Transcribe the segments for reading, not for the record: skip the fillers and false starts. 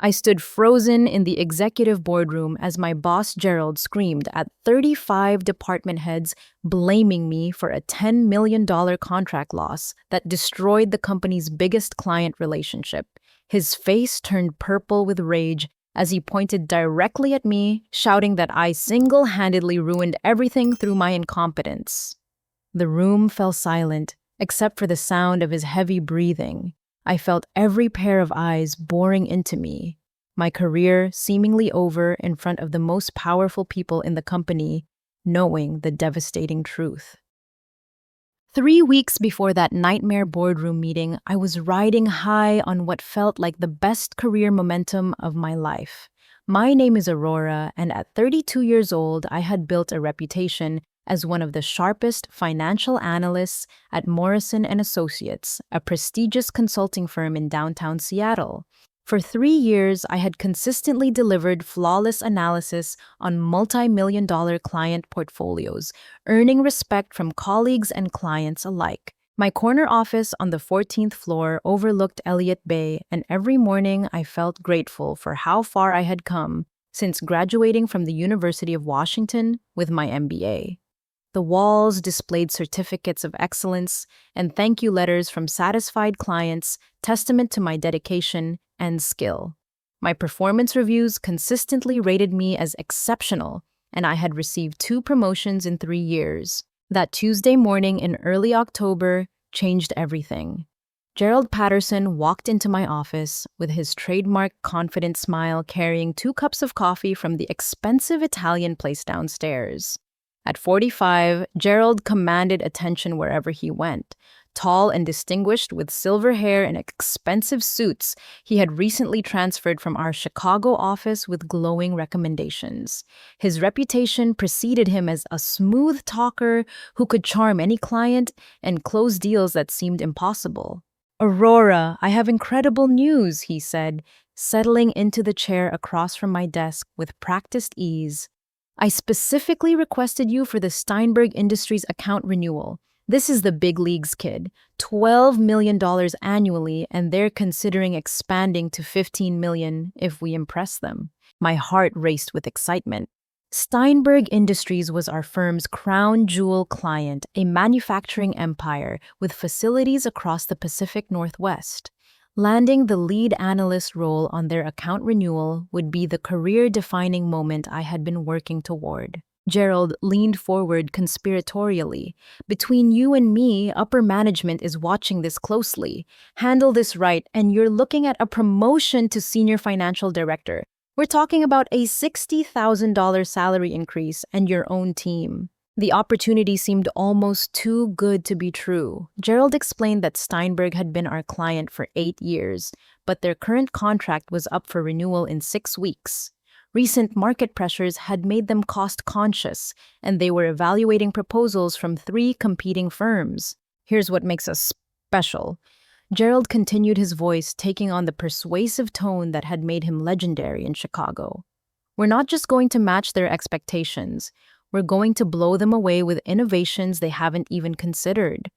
I stood frozen in the executive boardroom as my boss Gerald screamed at 35 department heads, blaming me for a $10 million contract loss that destroyed the company's biggest client relationship. His face turned purple with rage as he pointed directly at me, shouting that I single-handedly ruined everything through my incompetence. The room fell silent, except for the sound of his heavy breathing. I felt every pair of eyes boring into me, my career seemingly over in front of the most powerful people in the company, knowing the devastating truth. 3 weeks before that nightmare boardroom meeting, I was riding high on what felt like the best career momentum of my life. My name is Aurora, and at 32 years old, I had built a reputation as one of the sharpest financial analysts at Morrison & Associates, a prestigious consulting firm in downtown Seattle. For 3 years, I had consistently delivered flawless analysis on multi-million-dollar client portfolios, earning respect from colleagues and clients alike. My corner office on the 14th floor overlooked Elliott Bay, and every morning I felt grateful for how far I had come since graduating from the University of Washington with my MBA. The walls displayed certificates of excellence and thank you letters from satisfied clients, testament to my dedication and skill. My performance reviews consistently rated me as exceptional, and I had received 2 promotions in 3 years. That Tuesday morning in early October changed everything. Gerald Patterson walked into my office with his trademark confident smile, carrying 2 cups of coffee from the expensive Italian place downstairs. At 45, Gerald commanded attention wherever he went. Tall and distinguished with silver hair and expensive suits, he had recently transferred from our Chicago office with glowing recommendations. His reputation preceded him as a smooth talker who could charm any client and close deals that seemed impossible. "Aurora, I have incredible news," he said, settling into the chair across from my desk with practiced ease. "I specifically requested you for the Steinberg Industries account renewal. This is the big leagues, kid. $12 million annually, and they're considering expanding to $15 million if we impress them." My heart raced with excitement. Steinberg Industries was our firm's crown jewel client, a manufacturing empire with facilities across the Pacific Northwest. Landing the lead analyst role on their account renewal would be the career-defining moment I had been working toward. Gerald leaned forward conspiratorially. "Between you and me, upper management is watching this closely. Handle this right, and you're looking at a promotion to senior financial director. We're talking about a $60,000 salary increase and your own team." The opportunity seemed almost too good to be true. Gerald explained that Steinberg had been our client for 8 years, but their current contract was up for renewal in 6 weeks. Recent market pressures had made them cost-conscious, and they were evaluating proposals from 3 competing firms. "Here's what makes us special." Gerald continued, his voice taking on the persuasive tone that had made him legendary in Chicago. "We're not just going to match their expectations. We're going to blow them away with innovations they haven't even considered.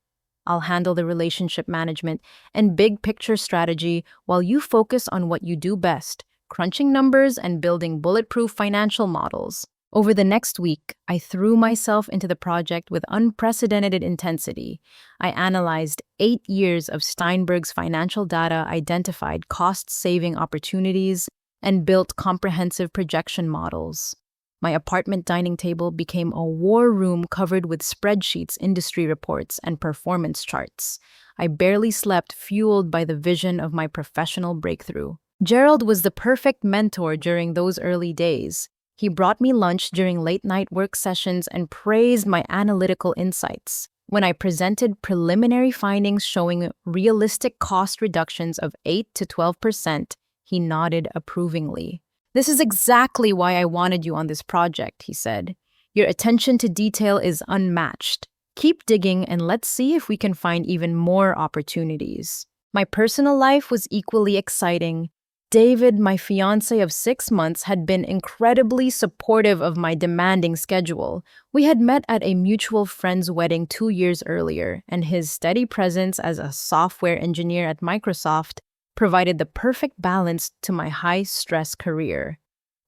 I'll handle the relationship management and big picture strategy while you focus on what you do best, crunching numbers and building bulletproof financial models." Over the next week, I threw myself into the project with unprecedented intensity. I analyzed 8 years of Steinberg's financial data, identified cost-saving opportunities, and built comprehensive projection models. My apartment dining table became a war room covered with spreadsheets, industry reports, and performance charts. I barely slept, fueled by the vision of my professional breakthrough. Gerald was the perfect mentor during those early days. He brought me lunch during late-night work sessions and praised my analytical insights. When I presented preliminary findings showing realistic cost reductions of 8 to 12%, he nodded approvingly. "This is exactly why I wanted you on this project," he said. "Your attention to detail is unmatched. Keep digging and let's see if we can find even more opportunities." My personal life was equally exciting. David, my fiancé of 6 months, had been incredibly supportive of my demanding schedule. We had met at a mutual friend's wedding 2 years earlier, and his steady presence as a software engineer at Microsoft provided the perfect balance to my high-stress career.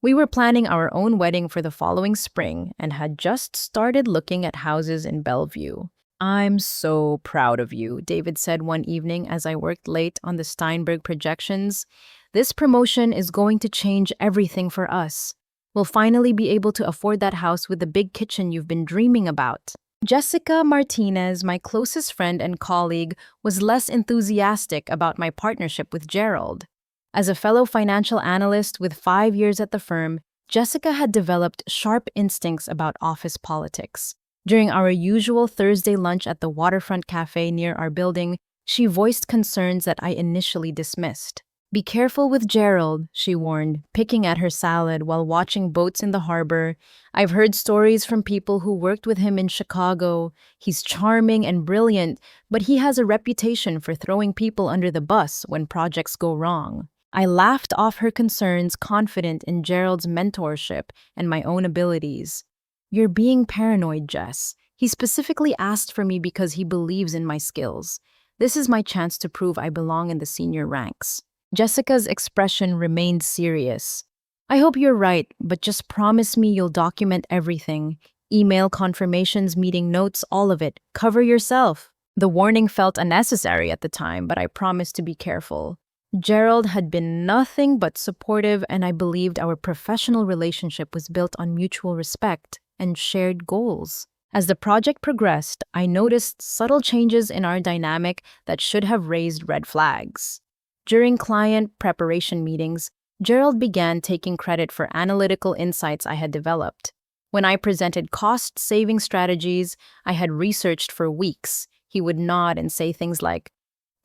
We were planning our own wedding for the following spring and had just started looking at houses in Bellevue. "I'm so proud of you," David said one evening as I worked late on the Steinberg projections. "This promotion is going to change everything for us. We'll finally be able to afford that house with the big kitchen you've been dreaming about." Jessica Martinez, my closest friend and colleague, was less enthusiastic about my partnership with Gerald. As a fellow financial analyst with 5 years at the firm, Jessica had developed sharp instincts about office politics. During our usual Thursday lunch at the waterfront cafe near our building, she voiced concerns that I initially dismissed. "Be careful with Gerald," she warned, picking at her salad while watching boats in the harbor. "I've heard stories from people who worked with him in Chicago. He's charming and brilliant, but he has a reputation for throwing people under the bus when projects go wrong." I laughed off her concerns, confident in Gerald's mentorship and my own abilities. "You're being paranoid, Jess. He specifically asked for me because he believes in my skills. This is my chance to prove I belong in the senior ranks." Jessica's expression remained serious. "I hope you're right, but just promise me you'll document everything. Email confirmations, meeting notes, all of it. Cover yourself." The warning felt unnecessary at the time, but I promised to be careful. Gerald had been nothing but supportive, and I believed our professional relationship was built on mutual respect and shared goals. As the project progressed, I noticed subtle changes in our dynamic that should have raised red flags. During client preparation meetings, Gerald began taking credit for analytical insights I had developed. When I presented cost-saving strategies I had researched for weeks, he would nod and say things like,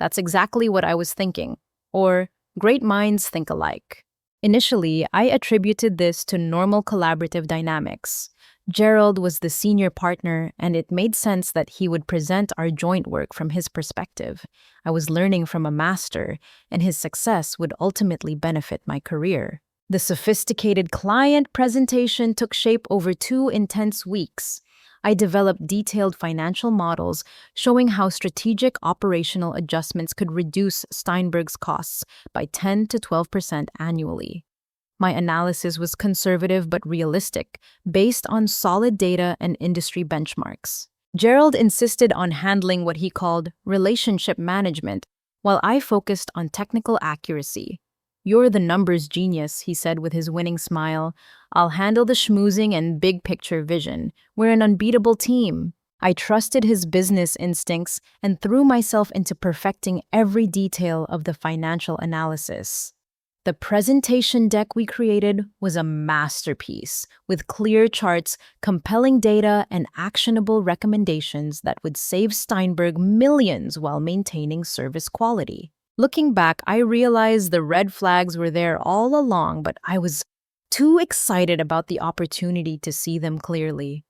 "That's exactly what I was thinking," or "Great minds think alike." Initially, I attributed this to normal collaborative dynamics. Gerald was the senior partner, and it made sense that he would present our joint work from his perspective. I was learning from a master, and his success would ultimately benefit my career. The sophisticated client presentation took shape over 2 intense weeks. I developed detailed financial models showing how strategic operational adjustments could reduce Steinberg's costs by 10 to 12% annually. My analysis was conservative but realistic, based on solid data and industry benchmarks. Gerald insisted on handling what he called relationship management, while I focused on technical accuracy. "You're the numbers genius," he said with his winning smile. "I'll handle the schmoozing and big picture vision. We're an unbeatable team." I trusted his business instincts and threw myself into perfecting every detail of the financial analysis. The presentation deck we created was a masterpiece, with clear charts, compelling data, and actionable recommendations that would save Steinberg millions while maintaining service quality. Looking back, I realized the red flags were there all along, but I was too excited about the opportunity to see them clearly.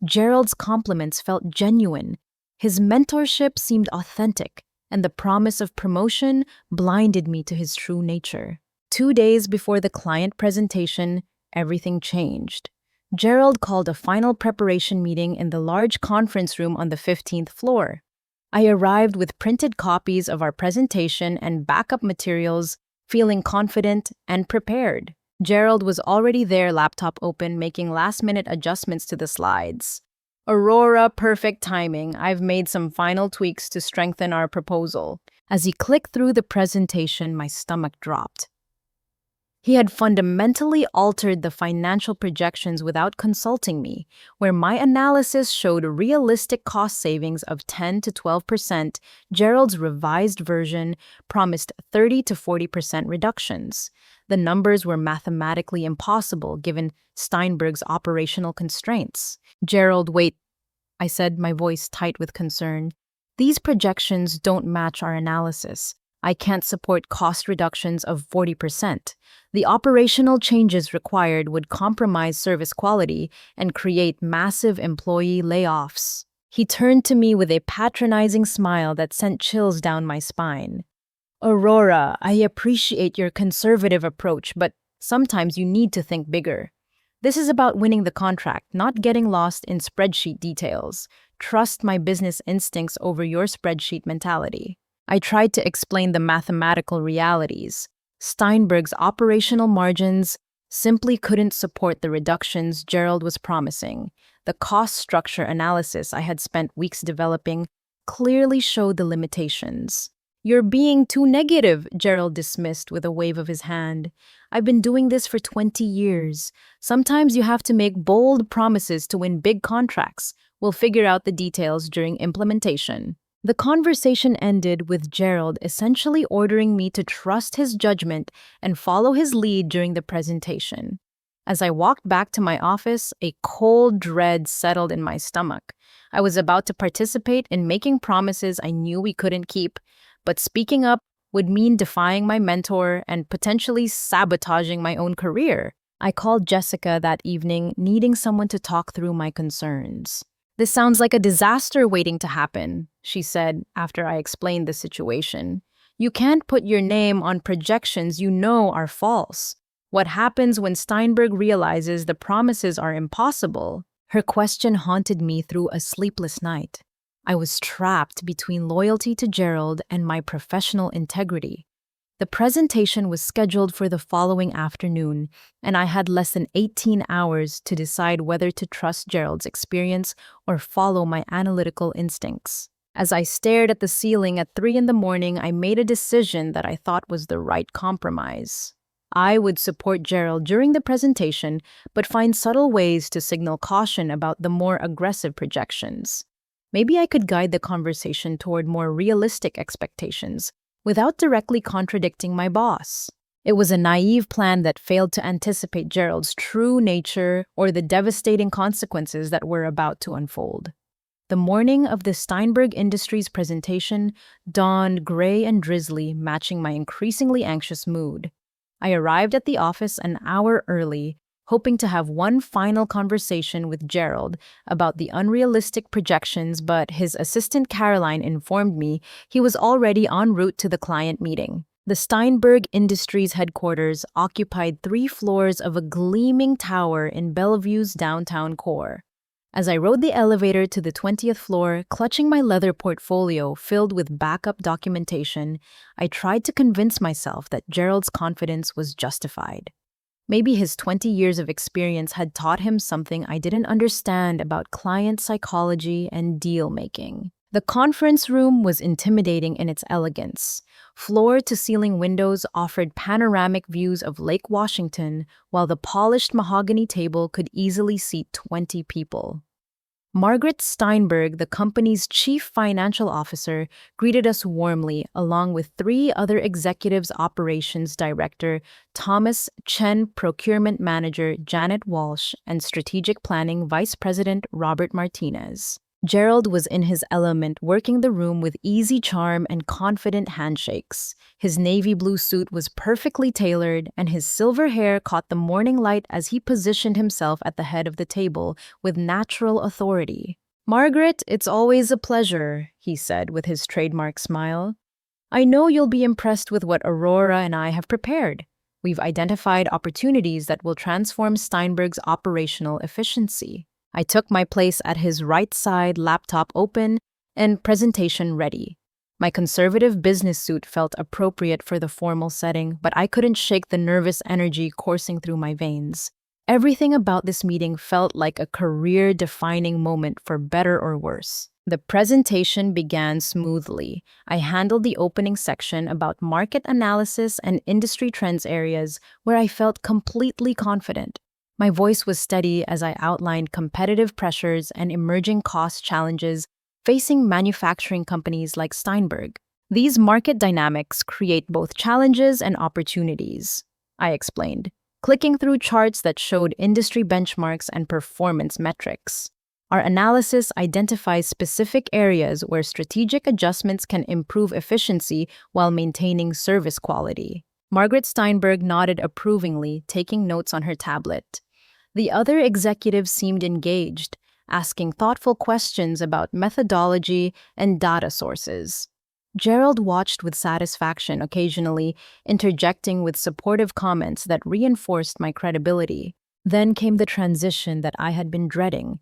Gerald's compliments felt genuine. His mentorship seemed authentic, and the promise of promotion blinded me to his true nature. 2 days before the client presentation, everything changed. Gerald called a final preparation meeting in the large conference room on the 15th floor. I arrived with printed copies of our presentation and backup materials, feeling confident and prepared. Gerald was already there, laptop open, making last-minute adjustments to the slides. "Aurora, perfect timing. I've made some final tweaks to strengthen our proposal." As he clicked through the presentation, my stomach dropped. He had fundamentally altered the financial projections without consulting me. Where my analysis showed realistic cost savings of 10 to 12%, Gerald's revised version promised 30 to 40% reductions. The numbers were mathematically impossible given Steinberg's operational constraints. "Gerald, wait," I said, my voice tight with concern. "These projections don't match our analysis. I can't support cost reductions of 40%. The operational changes required would compromise service quality and create massive employee layoffs." He turned to me with a patronizing smile that sent chills down my spine. "Aurora, I appreciate your conservative approach, but sometimes you need to think bigger. This is about winning the contract, not getting lost in spreadsheet details. Trust my business instincts over your spreadsheet mentality." I tried to explain the mathematical realities. Steinberg's operational margins simply couldn't support the reductions Gerald was promising. The cost structure analysis I had spent weeks developing clearly showed the limitations. You're being too negative, Gerald dismissed with a wave of his hand. I've been doing this for 20 years. Sometimes you have to make bold promises to win big contracts. We'll figure out the details during implementation. The conversation ended with Gerald essentially ordering me to trust his judgment and follow his lead during the presentation. As I walked back to my office, a cold dread settled in my stomach. I was about to participate in making promises I knew we couldn't keep, but speaking up would mean defying my mentor and potentially sabotaging my own career. I called Jessica that evening, needing someone to talk through my concerns. "This sounds like a disaster waiting to happen," she said after I explained the situation. "You can't put your name on projections you know are false. What happens when Steinberg realizes the promises are impossible?" Her question haunted me through a sleepless night. I was trapped between loyalty to Gerald and my professional integrity. The presentation was scheduled for the following afternoon, and I had less than 18 hours to decide whether to trust Gerald's experience or follow my analytical instincts. As I stared at the ceiling at 3 in the morning, I made a decision that I thought was the right compromise. I would support Gerald during the presentation, but find subtle ways to signal caution about the more aggressive projections. Maybe I could guide the conversation toward more realistic expectations without directly contradicting my boss. It was a naive plan that failed to anticipate Gerald's true nature or the devastating consequences that were about to unfold. The morning of the Steinberg Industries presentation dawned gray and drizzly, matching my increasingly anxious mood. I arrived at the office an hour early, hoping to have one final conversation with Gerald about the unrealistic projections, but his assistant Caroline informed me he was already en route to the client meeting. The Steinberg Industries headquarters occupied 3 floors of a gleaming tower in Bellevue's downtown core. As I rode the elevator to the 20th floor, clutching my leather portfolio filled with backup documentation, I tried to convince myself that Gerald's confidence was justified. Maybe his 20 years of experience had taught him something I didn't understand about client psychology and deal-making. The conference room was intimidating in its elegance. Floor-to-ceiling windows offered panoramic views of Lake Washington, while the polished mahogany table could easily seat 20 people. Margaret Steinberg, the company's chief financial officer, greeted us warmly, along with 3 other executives: operations director Thomas Chen, procurement manager Janet Walsh, and strategic planning vice president Robert Martinez. Gerald was in his element, working the room with easy charm and confident handshakes. His navy blue suit was perfectly tailored, and his silver hair caught the morning light as he positioned himself at the head of the table with natural authority. "Margaret, it's always a pleasure," he said with his trademark smile. "I know you'll be impressed with what Aurora and I have prepared. We've identified opportunities that will transform Steinberg's operational efficiency." I took my place at his right side, laptop open and presentation ready. My conservative business suit felt appropriate for the formal setting, but I couldn't shake the nervous energy coursing through my veins. Everything about this meeting felt like a career-defining moment, for better or worse. The presentation began smoothly. I handled the opening section about market analysis and industry trends, areas where I felt completely confident. My voice was steady as I outlined competitive pressures and emerging cost challenges facing manufacturing companies like Steinberg. "These market dynamics create both challenges and opportunities," I explained, clicking through charts that showed industry benchmarks and performance metrics. "Our analysis identifies specific areas where strategic adjustments can improve efficiency while maintaining service quality." Margaret Steinberg nodded approvingly, taking notes on her tablet. The other executives seemed engaged, asking thoughtful questions about methodology and data sources. Gerald watched with satisfaction, occasionally interjecting with supportive comments that reinforced my credibility. Then came the transition that I had been dreading.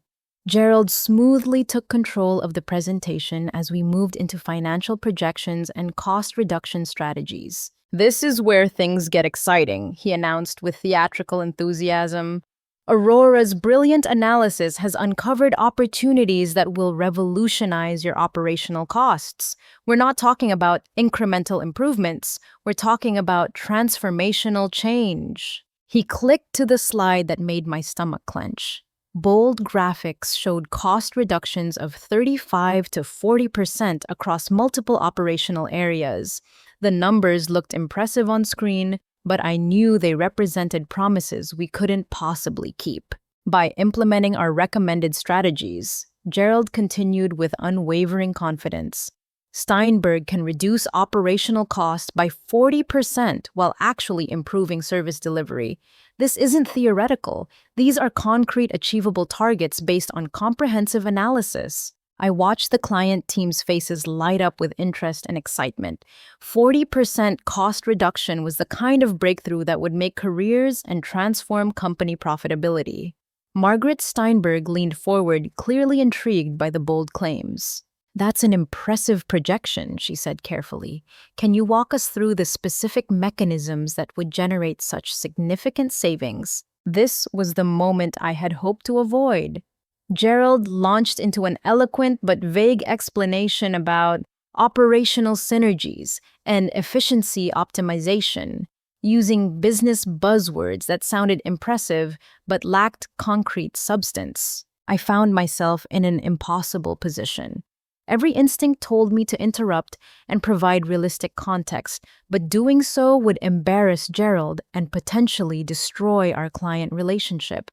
Gerald smoothly took control of the presentation as we moved into financial projections and cost reduction strategies. This is where things get exciting, he announced with theatrical enthusiasm. Aurora's brilliant analysis has uncovered opportunities that will revolutionize your operational costs. We're not talking about incremental improvements, we're talking about transformational change. He clicked to the slide that made my stomach clench. Bold graphics showed cost reductions of 35 to 40% across multiple operational areas. The numbers looked impressive on screen, but I knew they represented promises we couldn't possibly keep. By implementing our recommended strategies, Gerald continued with unwavering confidence. Steinberg can reduce operational costs by 40% while actually improving service delivery. This isn't theoretical. These are concrete, achievable targets based on comprehensive analysis. I watched the client team's faces light up with interest and excitement. 40% cost reduction was the kind of breakthrough that would make careers and transform company profitability. Margaret Steinberg leaned forward, clearly intrigued by the bold claims. That's an impressive projection, she said carefully. Can you walk us through the specific mechanisms that would generate such significant savings? This was the moment I had hoped to avoid. Gerald launched into an eloquent but vague explanation about operational synergies and efficiency optimization, using business buzzwords that sounded impressive but lacked concrete substance. I found myself in an impossible position. Every instinct told me to interrupt and provide realistic context, but doing so would embarrass Gerald and potentially destroy our client relationship.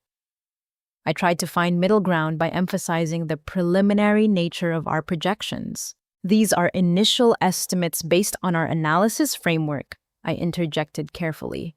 I tried to find middle ground by emphasizing the preliminary nature of our projections. These are initial estimates based on our analysis framework, I interjected carefully.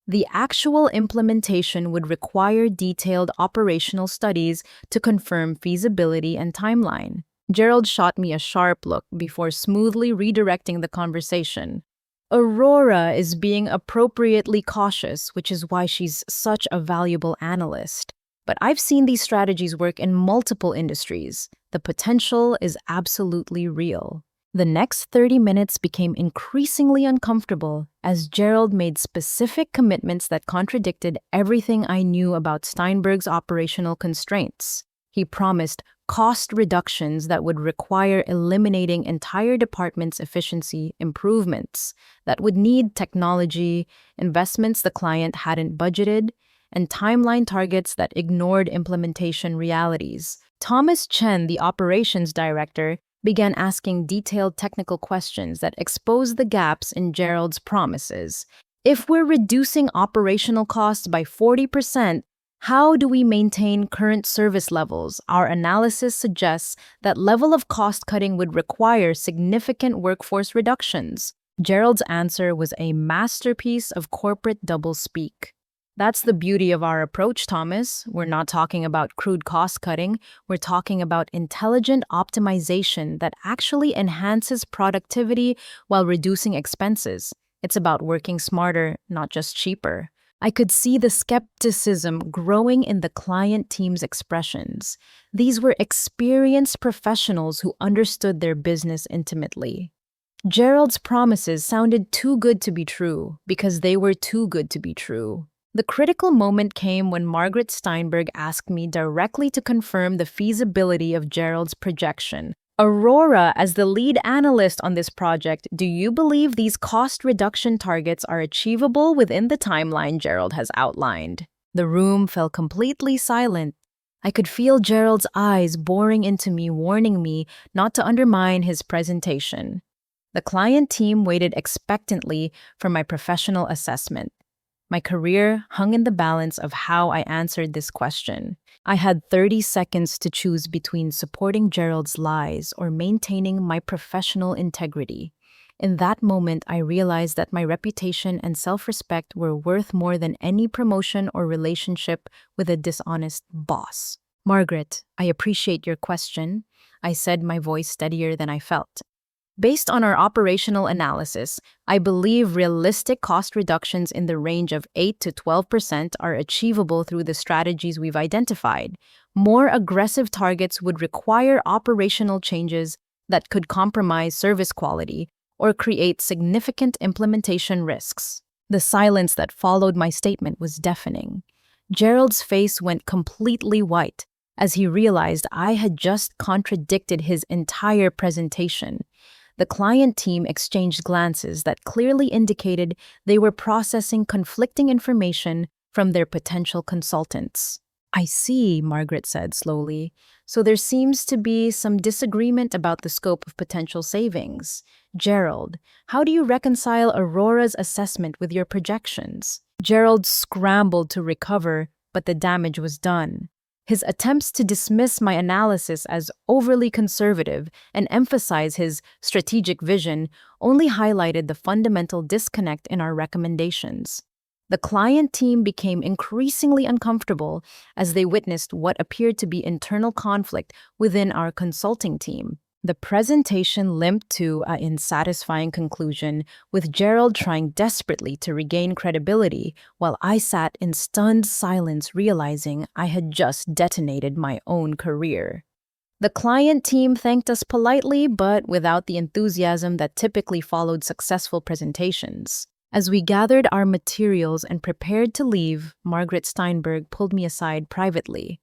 The actual implementation would require detailed operational studies to confirm feasibility and timeline. Gerald shot me a sharp look before smoothly redirecting the conversation. Aurora is being appropriately cautious, which is why she's such a valuable analyst. But I've seen these strategies work in multiple industries. The potential is absolutely real. The next 30 minutes became increasingly uncomfortable as Gerald made specific commitments that contradicted everything I knew about Steinberg's operational constraints. He promised cost reductions that would require eliminating entire departments' efficiency improvements, that would need technology, investments the client hadn't budgeted, and timeline targets that ignored implementation realities. Thomas Chen, the operations director, began asking detailed technical questions that exposed the gaps in Gerald's promises. If we're reducing operational costs by 40%, how do we maintain current service levels? Our analysis suggests that level of cost cutting would require significant workforce reductions. Gerald's answer was a masterpiece of corporate doublespeak. That's the beauty of our approach, Thomas. We're not talking about crude cost cutting. We're talking about intelligent optimization that actually enhances productivity while reducing expenses. It's about working smarter, not just cheaper. I could see the skepticism growing in the client team's expressions. These were experienced professionals who understood their business intimately. Gerald's promises sounded too good to be true because they were too good to be true. The critical moment came when Margaret Steinberg asked me directly to confirm the feasibility of Gerald's projection. Aurora, as the lead analyst on this project, do you believe these cost reduction targets are achievable within the timeline Gerald has outlined? The room fell completely silent. I could feel Gerald's eyes boring into me, warning me not to undermine his presentation. The client team waited expectantly for my professional assessment. My career hung in the balance of how I answered this question. I had 30 seconds to choose between supporting Gerald's lies or maintaining my professional integrity. In that moment, I realized that my reputation and self-respect were worth more than any promotion or relationship with a dishonest boss. Margaret, I appreciate your question, I said, my voice steadier than I felt. Based on our operational analysis, I believe realistic cost reductions in the range of 8 to 12% are achievable through the strategies we've identified. More aggressive targets would require operational changes that could compromise service quality or create significant implementation risks. The silence that followed my statement was deafening. Gerald's face went completely white as he realized I had just contradicted his entire presentation. The client team exchanged glances that clearly indicated they were processing conflicting information from their potential consultants. I see, Margaret said slowly. So there seems to be some disagreement about the scope of potential savings. Gerald, how do you reconcile Aurora's assessment with your projections? Gerald scrambled to recover, but the damage was done. His attempts to dismiss my analysis as overly conservative and emphasize his strategic vision only highlighted the fundamental disconnect in our recommendations. The client team became increasingly uncomfortable as they witnessed what appeared to be internal conflict within our consulting team. The presentation limped to an unsatisfying conclusion, with Gerald trying desperately to regain credibility while I sat in stunned silence realizing I had just detonated my own career. The client team thanked us politely but without the enthusiasm that typically followed successful presentations. As we gathered our materials and prepared to leave, Margaret Steinberg pulled me aside privately.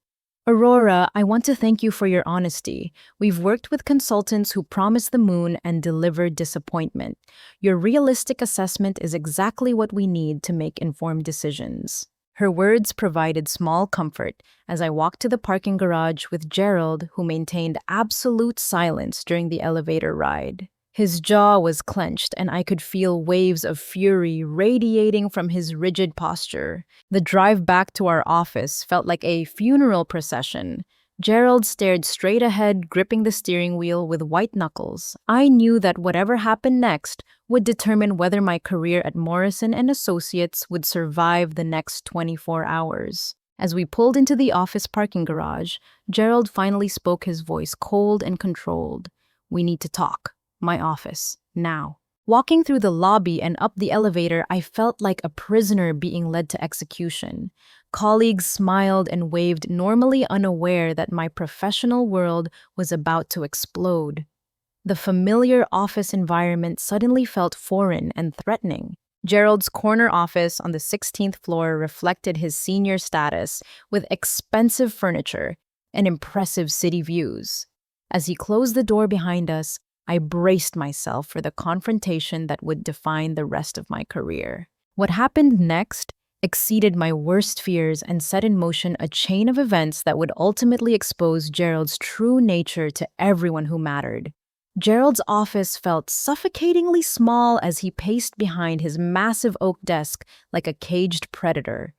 Aurora, I want to thank you for your honesty. We've worked with consultants who promised the moon and delivered disappointment. Your realistic assessment is exactly what we need to make informed decisions. Her words provided small comfort as I walked to the parking garage with Gerald, who maintained absolute silence during the elevator ride. His jaw was clenched, and I could feel waves of fury radiating from his rigid posture. The drive back to our office felt like a funeral procession. Gerald stared straight ahead, gripping the steering wheel with white knuckles. I knew that whatever happened next would determine whether my career at Morrison and Associates would survive the next 24 hours. As we pulled into the office parking garage, Gerald finally spoke, his voice cold and controlled. "We need to talk. My office, now." Walking through the lobby and up the elevator, I felt like a prisoner being led to execution. Colleagues smiled and waved, normally unaware that my professional world was about to explode. The familiar office environment suddenly felt foreign and threatening. Gerald's corner office on the 16th floor reflected his senior status, with expensive furniture and impressive city views. As he closed the door behind us, I braced myself for the confrontation that would define the rest of my career. What happened next exceeded my worst fears and set in motion a chain of events that would ultimately expose Gerald's true nature to everyone who mattered. Gerald's office felt suffocatingly small as he paced behind his massive oak desk like a caged predator.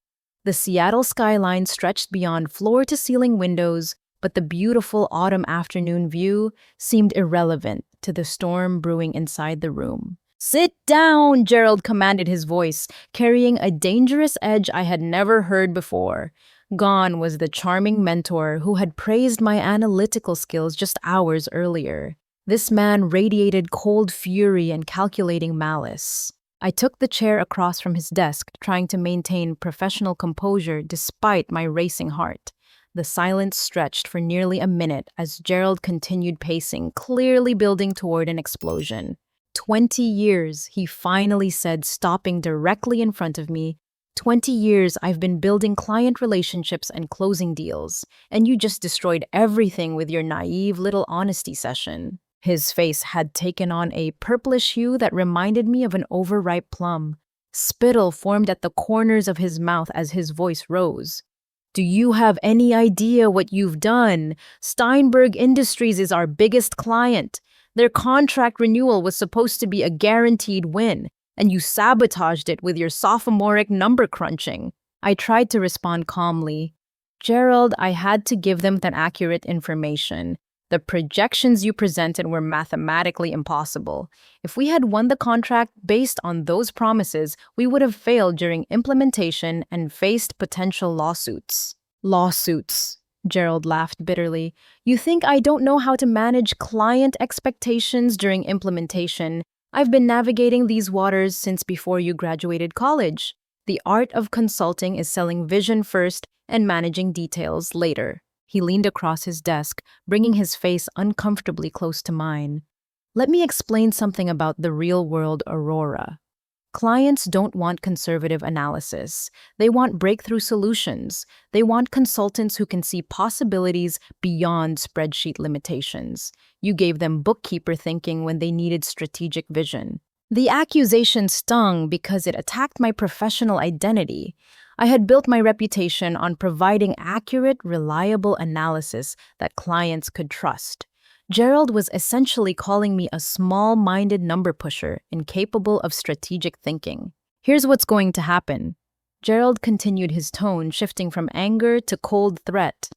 The Seattle skyline stretched beyond floor-to-ceiling windows, but the beautiful autumn afternoon view seemed irrelevant to the storm brewing inside the room. "Sit down," Gerald commanded, his voice carrying a dangerous edge I had never heard before. Gone was the charming mentor who had praised my analytical skills just hours earlier. This man radiated cold fury and calculating malice. I took the chair across from his desk, trying to maintain professional composure despite my racing heart. The silence stretched for nearly a minute as Gerald continued pacing, clearly building toward an explosion. 20 years, he finally said, stopping directly in front of me. 20 years I've been building client relationships and closing deals, and you just destroyed everything with your naive little honesty session. His face had taken on a purplish hue that reminded me of an overripe plum. Spittle formed at the corners of his mouth as his voice rose. "Do you have any idea what you've done? Steinberg Industries is our biggest client. Their contract renewal was supposed to be a guaranteed win, and you sabotaged it with your sophomoric number crunching." I tried to respond calmly. "Gerald, I had to give them that accurate information. The projections you presented were mathematically impossible. If we had won the contract based on those promises, we would have failed during implementation and faced potential lawsuits." Lawsuits. Gerald laughed bitterly. You think I don't know how to manage client expectations during implementation? I've been navigating these waters since before you graduated college. The art of consulting is selling vision first and managing details later. He leaned across his desk, bringing his face uncomfortably close to mine. Let me explain something about the real world, Aurora. Clients don't want conservative analysis. They want breakthrough solutions. They want consultants who can see possibilities beyond spreadsheet limitations. You gave them bookkeeper thinking when they needed strategic vision. The accusation stung because it attacked my professional identity. I had built my reputation on providing accurate, reliable analysis that clients could trust. Gerald was essentially calling me a small-minded number pusher incapable of strategic thinking. Here's what's going to happen. Gerald continued, his tone shifting from anger to cold threat.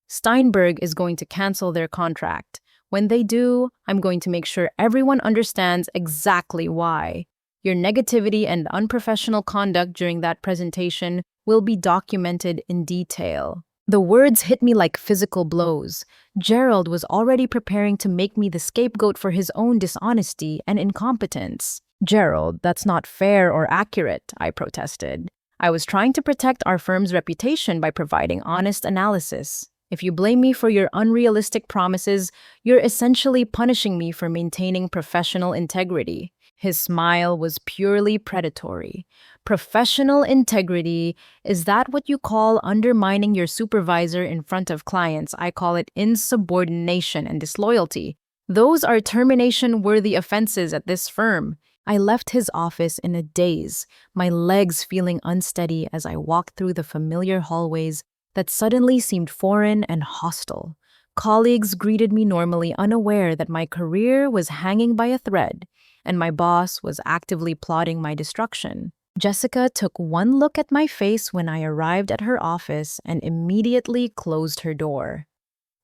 Steinberg is going to cancel their contract. When they do, I'm going to make sure everyone understands exactly why. Your negativity and unprofessional conduct during that presentation will be documented in detail. The words hit me like physical blows. Gerald was already preparing to make me the scapegoat for his own dishonesty and incompetence. Gerald, that's not fair or accurate, I protested. I was trying to protect our firm's reputation by providing honest analysis. If you blame me for your unrealistic promises, you're essentially punishing me for maintaining professional integrity. His smile was purely predatory. Professional integrity, is that what you call undermining your supervisor in front of clients? I call it insubordination and disloyalty. Those are termination-worthy offenses at this firm. I left his office in a daze, my legs feeling unsteady as I walked through the familiar hallways that suddenly seemed foreign and hostile. Colleagues greeted me normally, unaware that my career was hanging by a thread, and my boss was actively plotting my destruction. Jessica took one look at my face when I arrived at her office and immediately closed her door.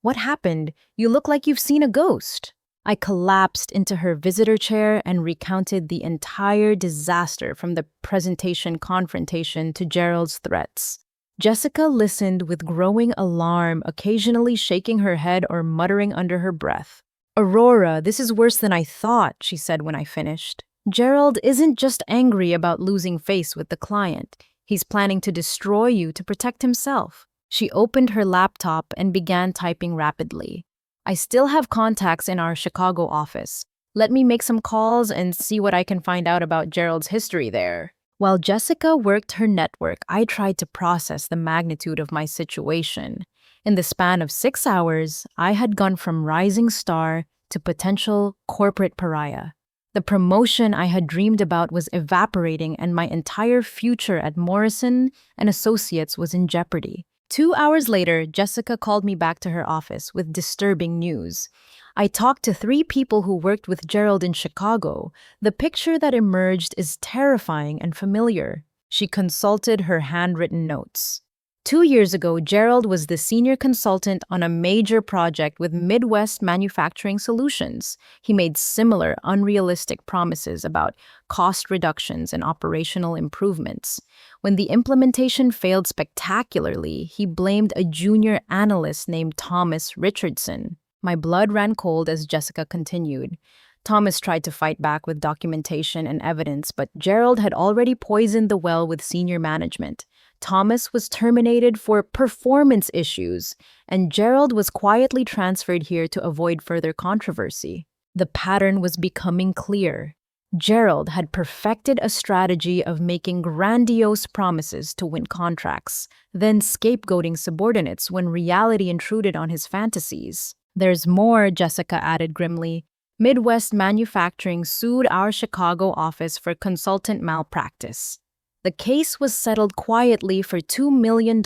What happened? You look like you've seen a ghost. I collapsed into her visitor chair and recounted the entire disaster from the presentation confrontation to Gerald's threats. Jessica listened with growing alarm, occasionally shaking her head or muttering under her breath. Aurora, this is worse than I thought, she said when I finished. Gerald isn't just angry about losing face with the client. He's planning to destroy you to protect himself. She opened her laptop and began typing rapidly. I still have contacts in our Chicago office. Let me make some calls and see what I can find out about Gerald's history there. While Jessica worked her network, I tried to process the magnitude of my situation. In the span of 6 hours, I had gone from rising star to potential corporate pariah. The promotion I had dreamed about was evaporating, and my entire future at Morrison and Associates was in jeopardy. 2 hours later, Jessica called me back to her office with disturbing news. I talked to 3 people who worked with Gerald in Chicago. The picture that emerged is terrifying and familiar. She consulted her handwritten notes. 2 years ago, Gerald was the senior consultant on a major project with Midwest Manufacturing Solutions. He made similar unrealistic promises about cost reductions and operational improvements. When the implementation failed spectacularly, he blamed a junior analyst named Thomas Richardson. My blood ran cold as Jessica continued. Thomas tried to fight back with documentation and evidence, but Gerald had already poisoned the well with senior management. Thomas was terminated for performance issues, and Gerald was quietly transferred here to avoid further controversy. The pattern was becoming clear. Gerald had perfected a strategy of making grandiose promises to win contracts, then scapegoating subordinates when reality intruded on his fantasies. There's more, Jessica added grimly. Midwest Manufacturing sued our Chicago office for consultant malpractice. The case was settled quietly for $2 million,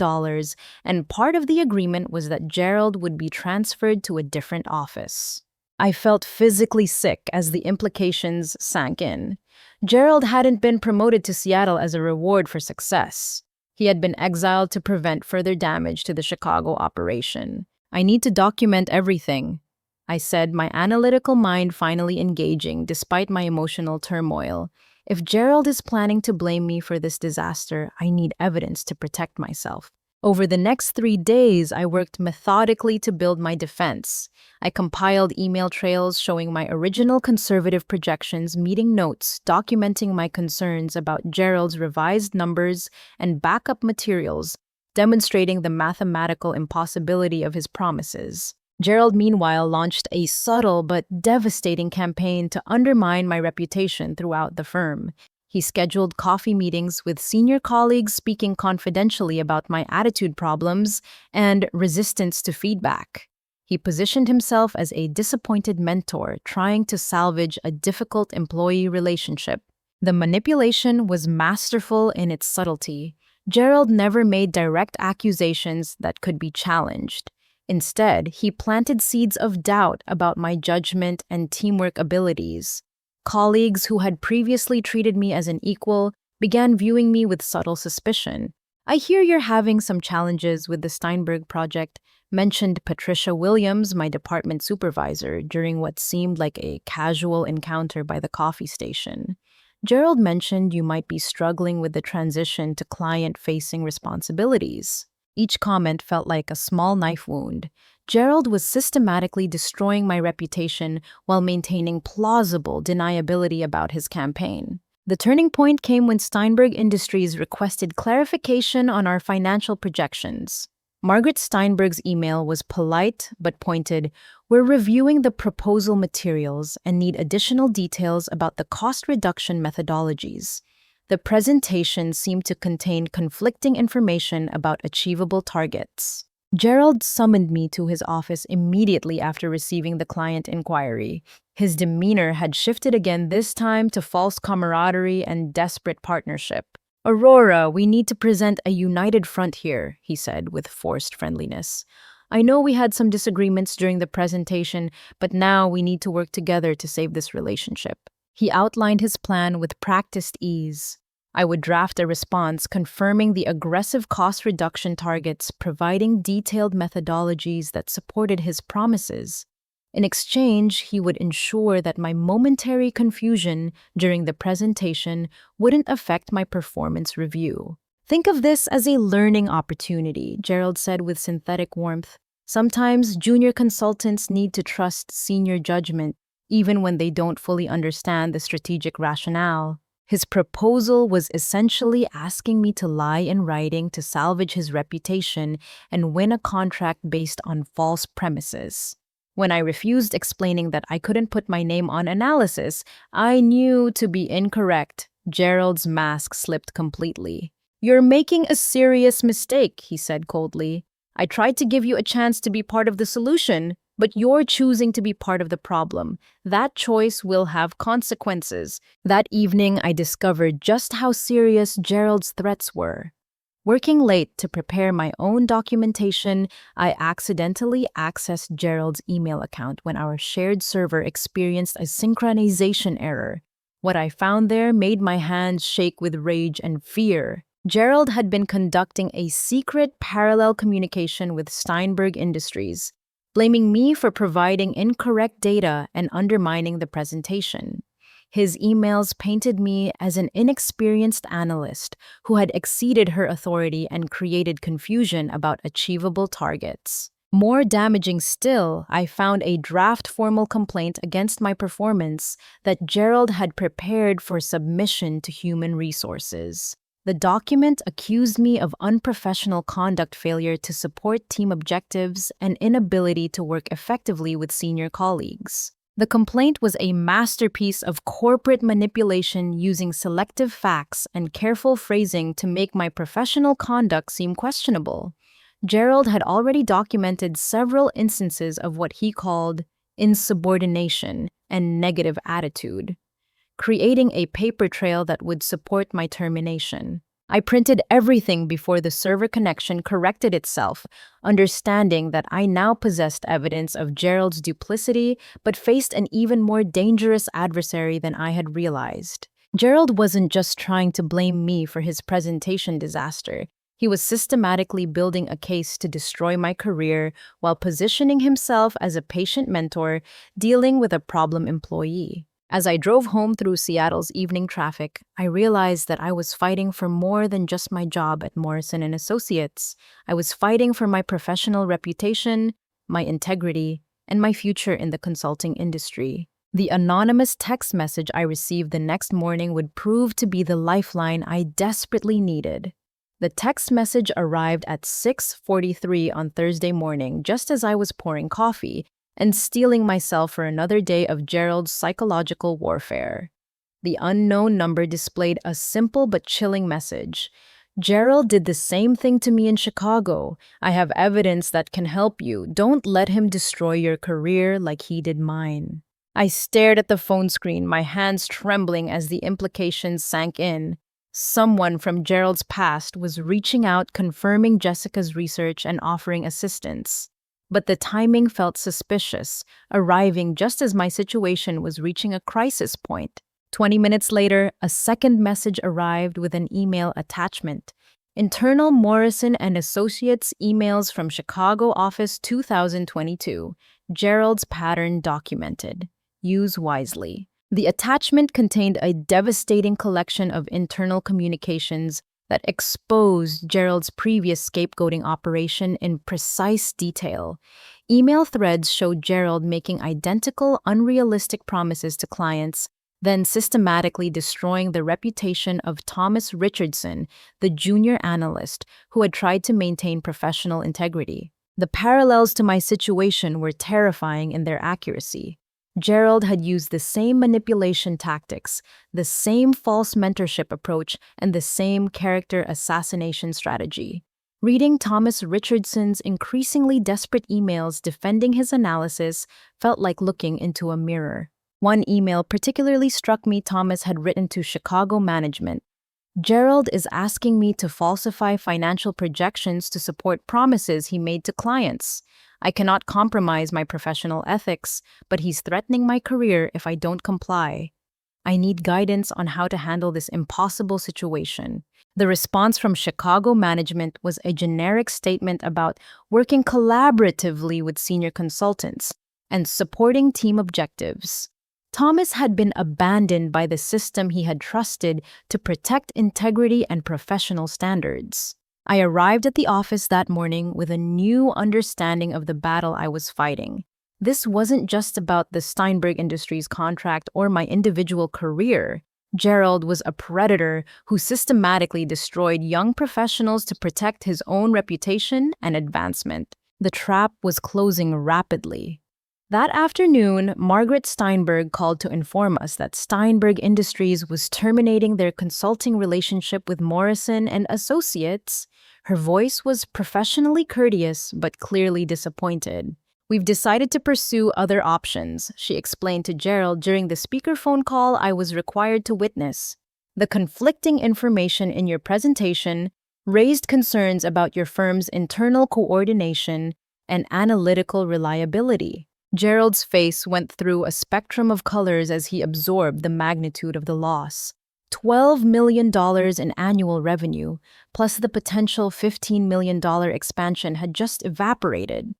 and part of the agreement was that Gerald would be transferred to a different office. I felt physically sick as the implications sank in. Gerald hadn't been promoted to Seattle as a reward for success. He had been exiled to prevent further damage to the Chicago operation. I need to document everything, I said, my analytical mind finally engaging despite my emotional turmoil. If Gerald is planning to blame me for this disaster, I need evidence to protect myself. Over the next 3 days, I worked methodically to build my defense. I compiled email trails showing my original conservative projections, meeting notes documenting my concerns about Gerald's revised numbers, and backup materials demonstrating the mathematical impossibility of his promises. Gerald, meanwhile, launched a subtle but devastating campaign to undermine my reputation throughout the firm. He scheduled coffee meetings with senior colleagues speaking confidentially about my attitude problems and resistance to feedback. He positioned himself as a disappointed mentor trying to salvage a difficult employee relationship. The manipulation was masterful in its subtlety. Gerald never made direct accusations that could be challenged. Instead, he planted seeds of doubt about my judgment and teamwork abilities. Colleagues who had previously treated me as an equal began viewing me with subtle suspicion. "I hear you're having some challenges with the Steinberg project," mentioned Patricia Williams, my department supervisor, during what seemed like a casual encounter by the coffee station. "Gerald mentioned you might be struggling with the transition to client-facing responsibilities." Each comment felt like a small knife wound. Gerald was systematically destroying my reputation while maintaining plausible deniability about his campaign. The turning point came when Steinberg Industries requested clarification on our financial projections. Margaret Steinberg's email was polite but pointed. "We're reviewing the proposal materials and need additional details about the cost reduction methodologies." The presentation seemed to contain conflicting information about achievable targets. Gerald summoned me to his office immediately after receiving the client inquiry. His demeanor had shifted again, this time to false camaraderie and desperate partnership. "Aurora, we need to present a united front here," he said with forced friendliness. "I know we had some disagreements during the presentation, but now we need to work together to save this relationship." He outlined his plan with practiced ease. I would draft a response confirming the aggressive cost reduction targets, providing detailed methodologies that supported his promises. In exchange, he would ensure that my momentary confusion during the presentation wouldn't affect my performance review. "Think of this as a learning opportunity," Gerald said with synthetic warmth. "Sometimes junior consultants need to trust senior judgment, even when they don't fully understand the strategic rationale." His proposal was essentially asking me to lie in writing to salvage his reputation and win a contract based on false premises. When I refused, explaining that I couldn't put my name on analysis I knew to be incorrect, Gerald's mask slipped completely. "You're making a serious mistake," he said coldly. "I tried to give you a chance to be part of the solution, but you're choosing to be part of the problem. That choice will have consequences." That evening, I discovered just how serious Gerald's threats were. Working late to prepare my own documentation, I accidentally accessed Gerald's email account when our shared server experienced a synchronization error. What I found there made my hands shake with rage and fear. Gerald had been conducting a secret parallel communication with Steinberg Industries, blaming me for providing incorrect data and undermining the presentation. His emails painted me as an inexperienced analyst who had exceeded her authority and created confusion about achievable targets. More damaging still, I found a draft formal complaint against my performance that Gerald had prepared for submission to human resources. The document accused me of unprofessional conduct, failure to support team objectives, and inability to work effectively with senior colleagues. The complaint was a masterpiece of corporate manipulation using selective facts and careful phrasing to make my professional conduct seem questionable. Gerald had already documented several instances of what he called insubordination and negative attitude, creating a paper trail that would support my termination. I printed everything before the server connection corrected itself, understanding that I now possessed evidence of Gerald's duplicity but faced an even more dangerous adversary than I had realized. Gerald wasn't just trying to blame me for his presentation disaster. He was systematically building a case to destroy my career while positioning himself as a patient mentor dealing with a problem employee. As I drove home through Seattle's evening traffic, I realized that I was fighting for more than just my job at Morrison and Associates. I was fighting for my professional reputation, my integrity, and my future in the consulting industry. The anonymous text message I received the next morning would prove to be the lifeline I desperately needed. The text message arrived at 6:43 on Thursday morning, just as I was pouring coffee and steeling myself for another day of Gerald's psychological warfare. The unknown number displayed a simple but chilling message. Gerald did the same thing to me in Chicago. I have evidence that can help you. Don't let him destroy your career like he did mine. I stared at the phone screen, my hands trembling as the implications sank in. Someone from Gerald's past was reaching out, confirming Jessica's research and offering assistance. But the timing felt suspicious, arriving just as my situation was reaching a crisis point. 20 minutes later, a second message arrived with an email attachment. Internal Morrison and Associates emails from Chicago office 2022. Gerald's pattern documented. Use wisely. The attachment contained a devastating collection of internal communications that exposed Gerald's previous scapegoating operation in precise detail. Email threads showed Gerald making identical, unrealistic promises to clients, then systematically destroying the reputation of Thomas Richardson, the junior analyst who had tried to maintain professional integrity. The parallels to my situation were terrifying in their accuracy. Gerald had used the same manipulation tactics, the same false mentorship approach, and the same character assassination strategy. Reading Thomas Richardson's increasingly desperate emails defending his analysis felt like looking into a mirror. One email particularly struck me. Thomas had written to Chicago management. Gerald is asking me to falsify financial projections to support promises he made to clients. I cannot compromise my professional ethics, but he's threatening my career if I don't comply. I need guidance on how to handle this impossible situation. The response from Chicago management was a generic statement about working collaboratively with senior consultants and supporting team objectives. Thomas had been abandoned by the system he had trusted to protect integrity and professional standards. I arrived at the office that morning with a new understanding of the battle I was fighting. This wasn't just about the Steinberg Industries contract or my individual career. Gerald was a predator who systematically destroyed young professionals to protect his own reputation and advancement. The trap was closing rapidly. That afternoon, Margaret Steinberg called to inform us that Steinberg Industries was terminating their consulting relationship with Morrison and Associates. Her voice was professionally courteous but clearly disappointed. We've decided to pursue other options, she explained to Gerald during the speakerphone call I was required to witness. The conflicting information in your presentation raised concerns about your firm's internal coordination and analytical reliability. Gerald's face went through a spectrum of colors as he absorbed the magnitude of the loss. $12 million in annual revenue, plus the potential $15 million expansion had just evaporated.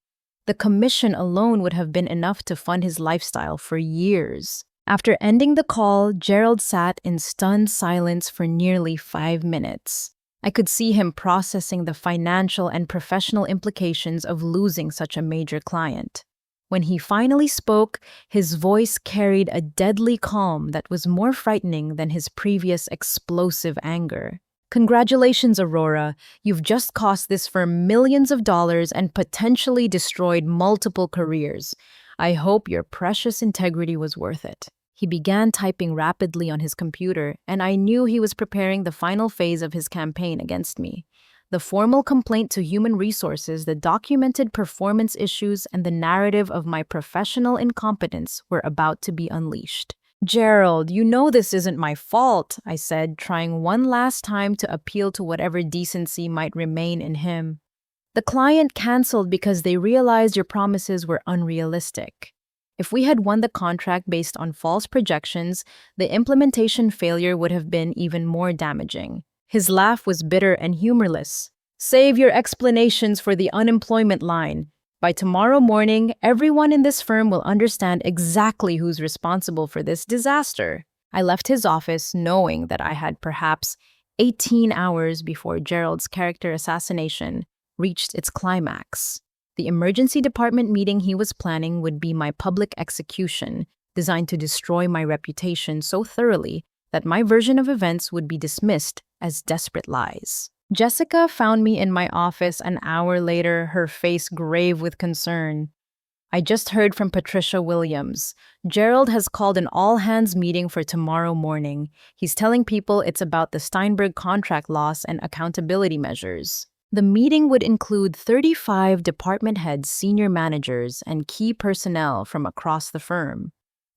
The commission alone would have been enough to fund his lifestyle for years. After ending the call, Gerald sat in stunned silence for nearly 5 minutes. I could see him processing the financial and professional implications of losing such a major client. When he finally spoke, his voice carried a deadly calm that was more frightening than his previous explosive anger. Congratulations, Aurora. You've just cost this firm millions of dollars and potentially destroyed multiple careers. I hope your precious integrity was worth it. He began typing rapidly on his computer, and I knew he was preparing the final phase of his campaign against me. The formal complaint to Human Resources, the documented performance issues, and the narrative of my professional incompetence were about to be unleashed. Gerald, you know this isn't my fault, I said, trying one last time to appeal to whatever decency might remain in him. The client canceled because they realized your promises were unrealistic. If we had won the contract based on false projections, the implementation failure would have been even more damaging. His laugh was bitter and humorless. Save your explanations for the unemployment line. By tomorrow morning, everyone in this firm will understand exactly who's responsible for this disaster. I left his office knowing that I had perhaps 18 hours before Gerald's character assassination reached its climax. The emergency department meeting he was planning would be my public execution, designed to destroy my reputation so thoroughly that my version of events would be dismissed as desperate lies. Jessica found me in my office an hour later, her face grave with concern. I just heard from Patricia Williams. Gerald has called an all-hands meeting for tomorrow morning. He's telling people it's about the Steinberg contract loss and accountability measures. The meeting would include 35 department heads, senior managers, and key personnel from across the firm.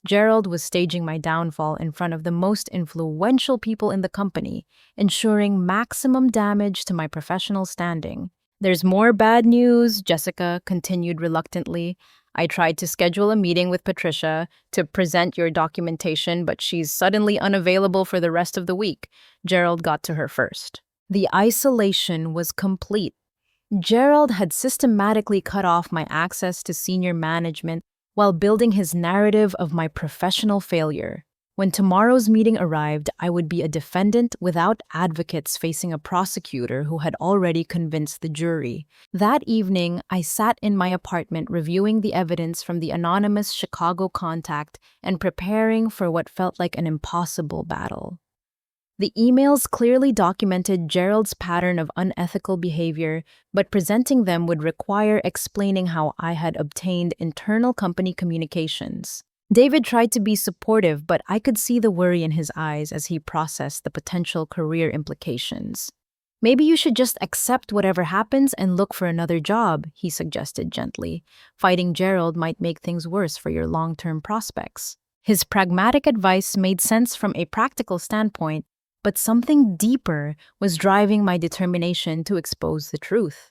Gerald was staging my downfall in front of the most influential people in the company, ensuring maximum damage to my professional standing. There's more bad news, Jessica continued reluctantly. I tried to schedule a meeting with Patricia to present your documentation, but she's suddenly unavailable for the rest of the week. Gerald got to her first. The isolation was complete. Gerald had systematically cut off my access to senior management while building his narrative of my professional failure. When tomorrow's meeting arrived, I would be a defendant without advocates facing a prosecutor who had already convinced the jury. That evening, I sat in my apartment reviewing the evidence from the anonymous Chicago contact and preparing for what felt like an impossible battle. The emails clearly documented Gerald's pattern of unethical behavior, but presenting them would require explaining how I had obtained internal company communications. David tried to be supportive, but I could see the worry in his eyes as he processed the potential career implications. Maybe you should just accept whatever happens and look for another job, he suggested gently. Fighting Gerald might make things worse for your long-term prospects. His pragmatic advice made sense from a practical standpoint, but something deeper was driving my determination to expose the truth.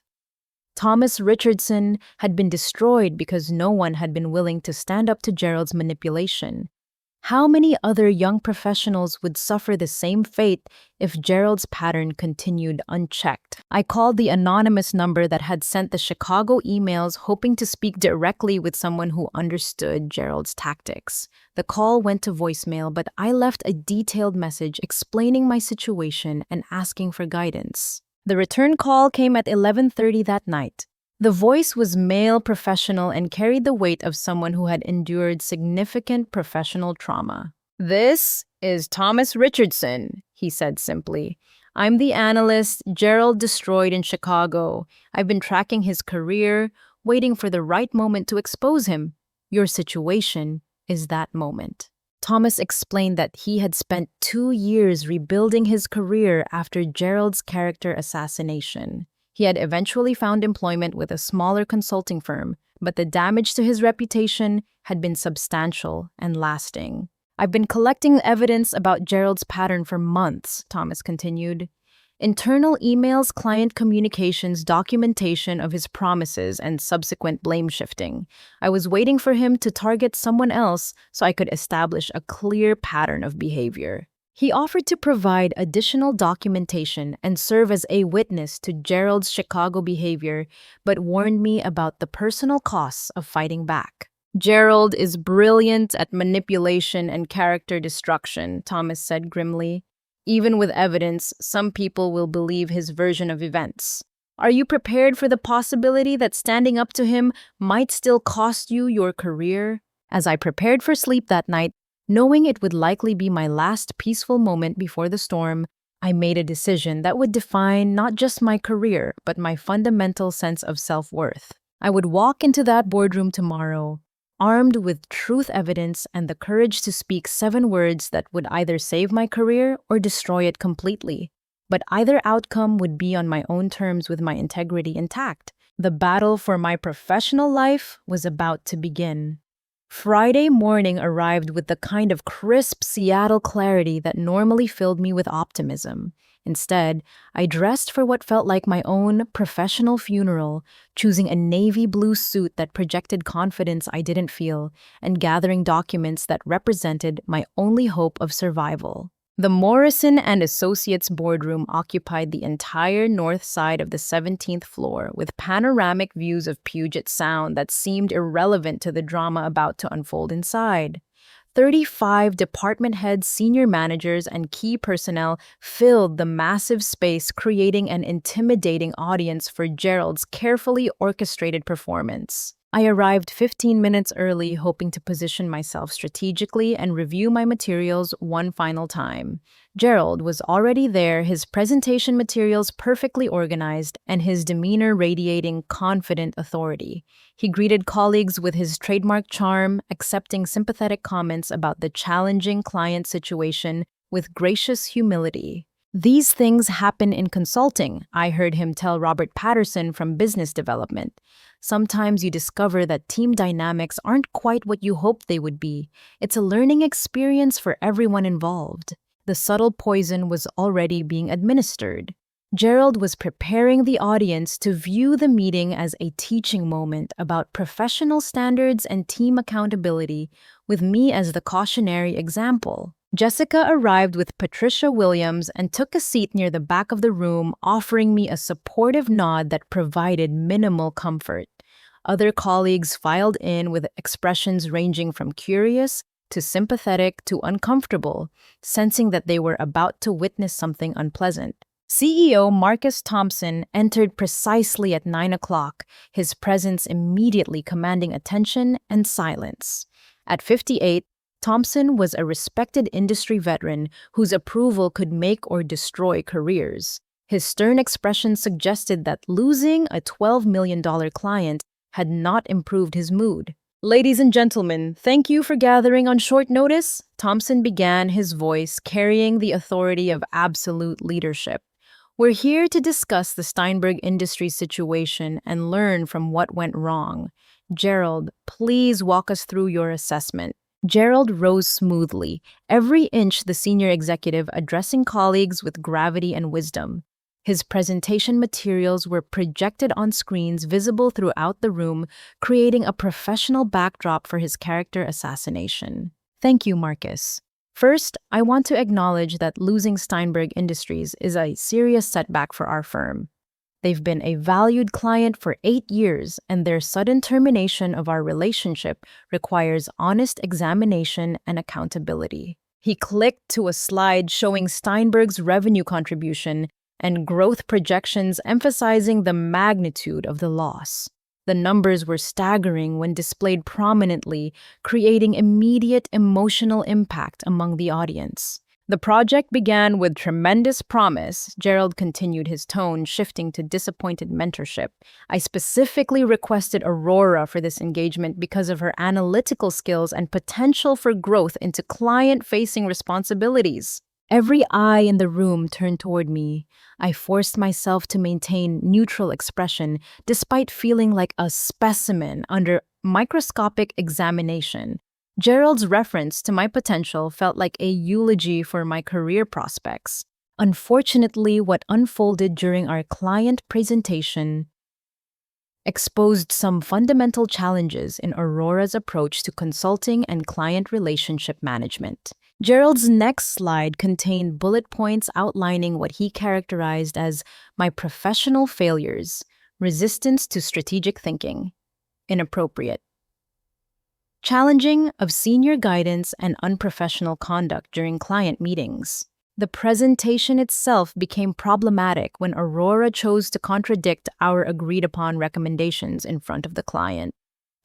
Thomas Richardson had been destroyed because no one had been willing to stand up to Gerald's manipulation. How many other young professionals would suffer the same fate if Gerald's pattern continued unchecked? I called the anonymous number that had sent the Chicago emails, hoping to speak directly with someone who understood Gerald's tactics. The call went to voicemail, but I left a detailed message explaining my situation and asking for guidance. The return call came at 11:30 that night. The voice was male, professional, and carried the weight of someone who had endured significant professional trauma. "This is Thomas Richardson," he said simply. "I'm the analyst Gerald destroyed in Chicago. I've been tracking his career, waiting for the right moment to expose him. Your situation is that moment." Thomas explained that he had spent 2 years rebuilding his career after Gerald's character assassination. He had eventually found employment with a smaller consulting firm, but the damage to his reputation had been substantial and lasting. "I've been collecting evidence about Gerald's pattern for months," Thomas continued. "Internal emails, client communications, documentation of his promises, and subsequent blame shifting. I was waiting for him to target someone else so I could establish a clear pattern of behavior." He offered to provide additional documentation and serve as a witness to Gerald's Chicago behavior, but warned me about the personal costs of fighting back. "Gerald is brilliant at manipulation and character destruction," Thomas said grimly. "Even with evidence, some people will believe his version of events. Are you prepared for the possibility that standing up to him might still cost you your career?" As I prepared for sleep that night, knowing it would likely be my last peaceful moment before the storm, I made a decision that would define not just my career, but my fundamental sense of self-worth. I would walk into that boardroom tomorrow, armed with truth evidence and the courage to speak 7 words that would either save my career or destroy it completely. But either outcome would be on my own terms with my integrity intact. The battle for my professional life was about to begin. Friday morning arrived with the kind of crisp Seattle clarity that normally filled me with optimism. Instead, I dressed for what felt like my own professional funeral, choosing a navy blue suit that projected confidence I didn't feel, and gathering documents that represented my only hope of survival. The Morrison and Associates boardroom occupied the entire north side of the 17th floor with panoramic views of Puget Sound that seemed irrelevant to the drama about to unfold inside. 35 department heads, senior managers, and key personnel filled the massive space, creating an intimidating audience for Gerald's carefully orchestrated performance. I arrived 15 minutes early, hoping to position myself strategically and review my materials one final time. Gerald was already there, his presentation materials perfectly organized, and his demeanor radiating confident authority. He greeted colleagues with his trademark charm, accepting sympathetic comments about the challenging client situation with gracious humility. "These things happen in consulting," I heard him tell Robert Patterson from business development. "Sometimes you discover that team dynamics aren't quite what you hoped they would be. It's a learning experience for everyone involved." The subtle poison was already being administered. Gerald was preparing the audience to view the meeting as a teaching moment about professional standards and team accountability, with me as the cautionary example. Jessica arrived with Patricia Williams and took a seat near the back of the room, offering me a supportive nod that provided minimal comfort. Other colleagues filed in with expressions ranging from curious to sympathetic to uncomfortable, sensing that they were about to witness something unpleasant. CEO Marcus Thompson entered precisely at 9 o'clock, his presence immediately commanding attention and silence. At 58, Thompson was a respected industry veteran whose approval could make or destroy careers. His stern expression suggested that losing a $12 million client had not improved his mood. "Ladies and gentlemen, thank you for gathering on short notice," Thompson began, his voice carrying the authority of absolute leadership. "We're here to discuss the Steinberg Industries situation and learn from what went wrong. Gerald, please walk us through your assessment." Gerald rose smoothly, every inch the senior executive addressing colleagues with gravity and wisdom. His presentation materials were projected on screens visible throughout the room, creating a professional backdrop for his character assassination. "Thank you, Marcus. First, I want to acknowledge that losing Steinberg Industries is a serious setback for our firm. They've been a valued client for 8 years, and their sudden termination of our relationship requires honest examination and accountability." He clicked to a slide showing Steinberg's revenue contribution and growth projections, emphasizing the magnitude of the loss. The numbers were staggering when displayed prominently, creating immediate emotional impact among the audience. "The project began with tremendous promise," Gerald continued, his tone shifting to disappointed mentorship. "I specifically requested Aurora for this engagement because of her analytical skills and potential for growth into client-facing responsibilities." Every eye in the room turned toward me. I forced myself to maintain neutral expression, despite feeling like a specimen under microscopic examination. Gerald's reference to my potential felt like a eulogy for my career prospects. Unfortunately, what unfolded during our client presentation exposed some fundamental challenges in Aurora's approach to consulting and client relationship management. Gerald's next slide contained bullet points outlining what he characterized as my professional failures: resistance to strategic thinking, inappropriate, challenging of senior guidance, and unprofessional conduct during client meetings. The presentation itself became problematic when Aurora chose to contradict our agreed-upon recommendations in front of the client.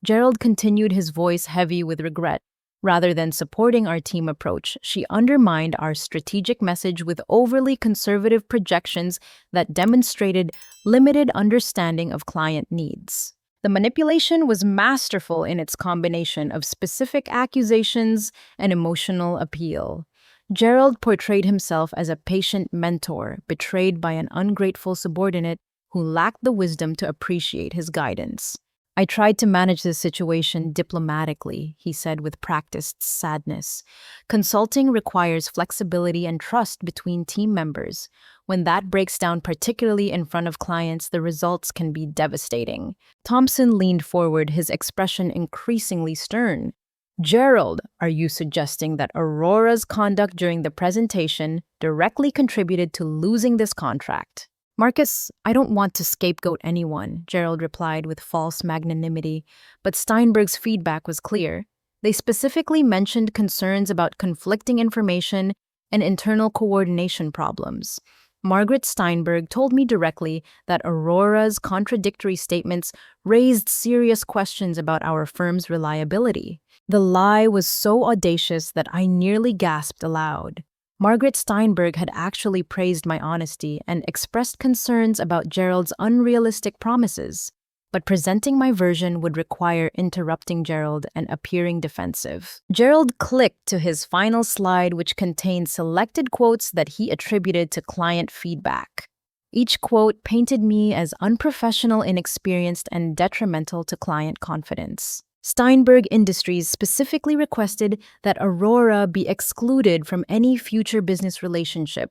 Gerald continued, his voice heavy with regret. Rather than supporting our team approach, she undermined our strategic message with overly conservative projections that demonstrated limited understanding of client needs. The manipulation was masterful in its combination of specific accusations and emotional appeal. Gerald portrayed himself as a patient mentor betrayed by an ungrateful subordinate who lacked the wisdom to appreciate his guidance. "I tried to manage this situation diplomatically," he said with practiced sadness. "Consulting requires flexibility and trust between team members. When that breaks down, particularly in front of clients, the results can be devastating." Thompson leaned forward, his expression increasingly stern. Gerald, are you suggesting that Aurora's conduct during the presentation directly contributed to losing this contract? Marcus, I don't want to scapegoat anyone, Gerald replied with false magnanimity, but Steinberg's feedback was clear. They specifically mentioned concerns about conflicting information and internal coordination problems. Margaret Steinberg told me directly that Aurora's contradictory statements raised serious questions about our firm's reliability. The lie was so audacious that I nearly gasped aloud. Margaret Steinberg had actually praised my honesty and expressed concerns about Gerald's unrealistic promises, but presenting my version would require interrupting Gerald and appearing defensive. Gerald clicked to his final slide, which contained selected quotes that he attributed to client feedback. Each quote painted me as unprofessional, inexperienced, and detrimental to client confidence. Steinberg Industries specifically requested that Aurora be excluded from any future business relationship.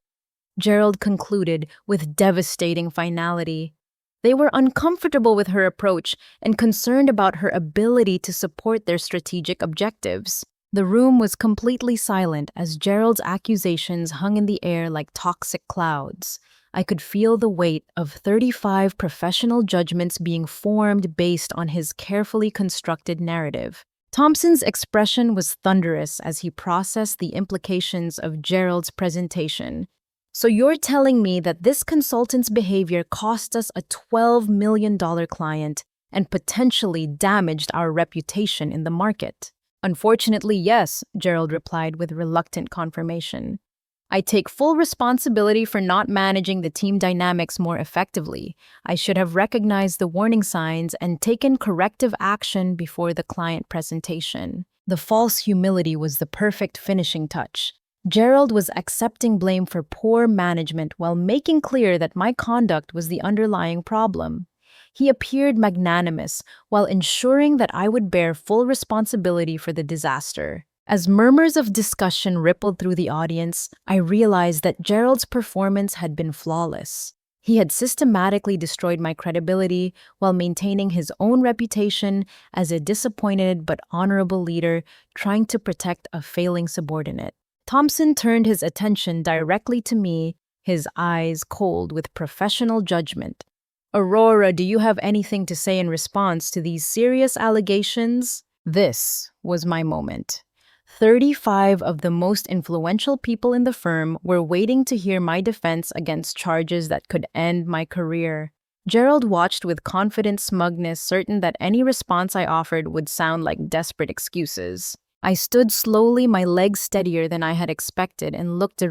Gerald concluded with devastating finality. They were uncomfortable with her approach and concerned about her ability to support their strategic objectives. The room was completely silent as Gerald's accusations hung in the air like toxic clouds. I could feel the weight of 35 professional judgments being formed based on his carefully constructed narrative. Thompson's expression was thunderous as he processed the implications of Gerald's presentation. So you're telling me that this consultant's behavior cost us a $12 million client and potentially damaged our reputation in the market? Unfortunately, yes, Gerald replied with reluctant confirmation. I take full responsibility for not managing the team dynamics more effectively. I should have recognized the warning signs and taken corrective action before the client presentation. The false humility was the perfect finishing touch. Gerald was accepting blame for poor management while making clear that my conduct was the underlying problem. He appeared magnanimous while ensuring that I would bear full responsibility for the disaster. As murmurs of discussion rippled through the audience, I realized that Gerald's performance had been flawless. He had systematically destroyed my credibility while maintaining his own reputation as a disappointed but honorable leader trying to protect a failing subordinate. Thompson turned his attention directly to me, his eyes cold with professional judgment. Aurora, do you have anything to say in response to these serious allegations? This was my moment. 35 of the most influential people in the firm were waiting to hear my defense against charges that could end my career. Gerald watched with confident smugness, certain that any response I offered would sound like desperate excuses. I stood slowly, my legs steadier than I had expected, and looked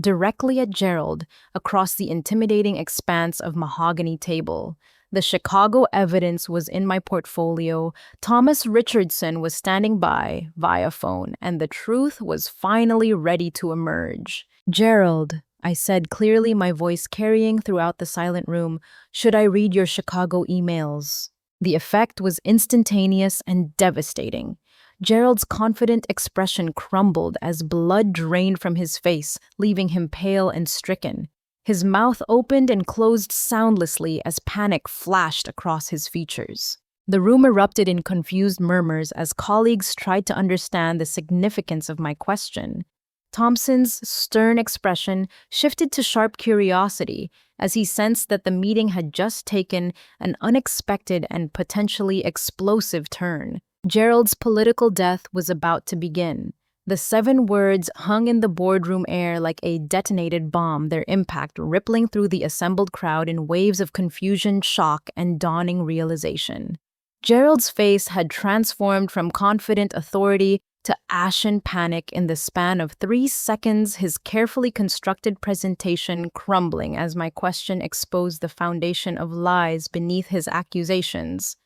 directly at Gerald across the intimidating expanse of mahogany table. The Chicago evidence was in my portfolio, Thomas Richardson was standing by via phone, and the truth was finally ready to emerge. Gerald, I said clearly, my voice carrying throughout the silent room, should I read your Chicago emails? The effect was instantaneous and devastating. Gerald's confident expression crumbled as blood drained from his face, leaving him pale and stricken. His mouth opened and closed soundlessly as panic flashed across his features. The room erupted in confused murmurs as colleagues tried to understand the significance of my question. Thompson's stern expression shifted to sharp curiosity as he sensed that the meeting had just taken an unexpected and potentially explosive turn. Gerald's political death was about to begin. The 7 words hung in the boardroom air like a detonated bomb, their impact rippling through the assembled crowd in waves of confusion, shock, and dawning realization. Gerald's face had transformed from confident authority to ashen panic in the span of 3 seconds, his carefully constructed presentation crumbling as my question exposed the foundation of lies beneath his accusations.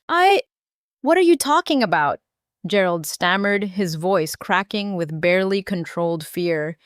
What are you talking about? Gerald stammered, his voice cracking with barely controlled fear.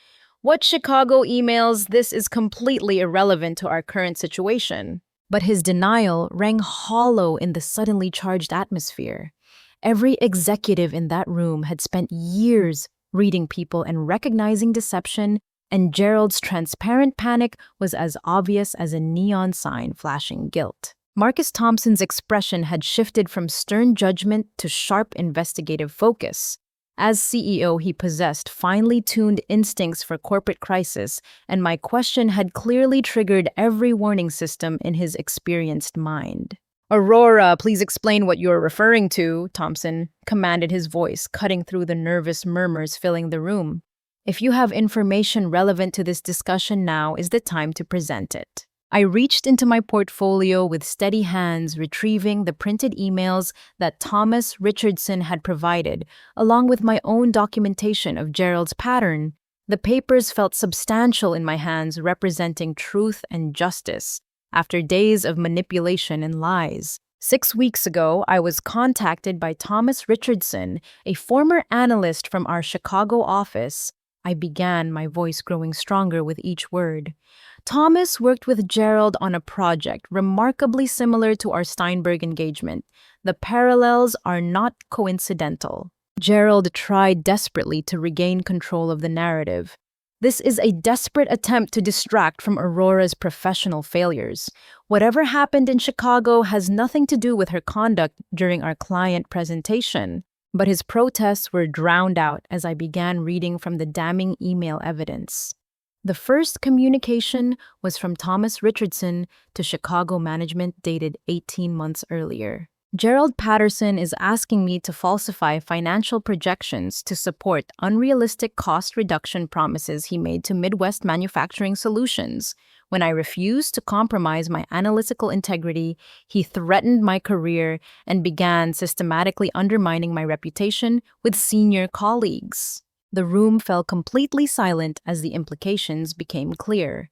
What Chicago emails? This is completely irrelevant to our current situation. But his denial rang hollow in the suddenly charged atmosphere. Every executive in that room had spent years reading people and recognizing deception, and Gerald's transparent panic was as obvious as a neon sign flashing guilt. Marcus Thompson's expression had shifted from stern judgment to sharp investigative focus. As CEO, he possessed finely tuned instincts for corporate crisis, and my question had clearly triggered every warning system in his experienced mind. Aurora, please explain what you're referring to, Thompson commanded, his voice cutting through the nervous murmurs filling the room. If you have information relevant to this discussion, now is the time to present it. I reached into my portfolio with steady hands, retrieving the printed emails that Thomas Richardson had provided, along with my own documentation of Gerald's pattern. The papers felt substantial in my hands, representing truth and justice, after days of manipulation and lies. 6 weeks ago, I was contacted by Thomas Richardson, a former analyst from our Chicago office. I began, my voice growing stronger with each word. Thomas worked with Gerald on a project remarkably similar to our Steinberg engagement. The parallels are not coincidental. Gerald tried desperately to regain control of the narrative. This is a desperate attempt to distract from Aurora's professional failures. Whatever happened in Chicago has nothing to do with her conduct during our client presentation. But his protests were drowned out as I began reading from the damning email evidence. The first communication was from Thomas Richardson to Chicago management, dated 18 months earlier. Gerald Patterson is asking me to falsify financial projections to support unrealistic cost reduction promises he made to Midwest Manufacturing Solutions. When I refused to compromise my analytical integrity, he threatened my career and began systematically undermining my reputation with senior colleagues. The room fell completely silent as the implications became clear.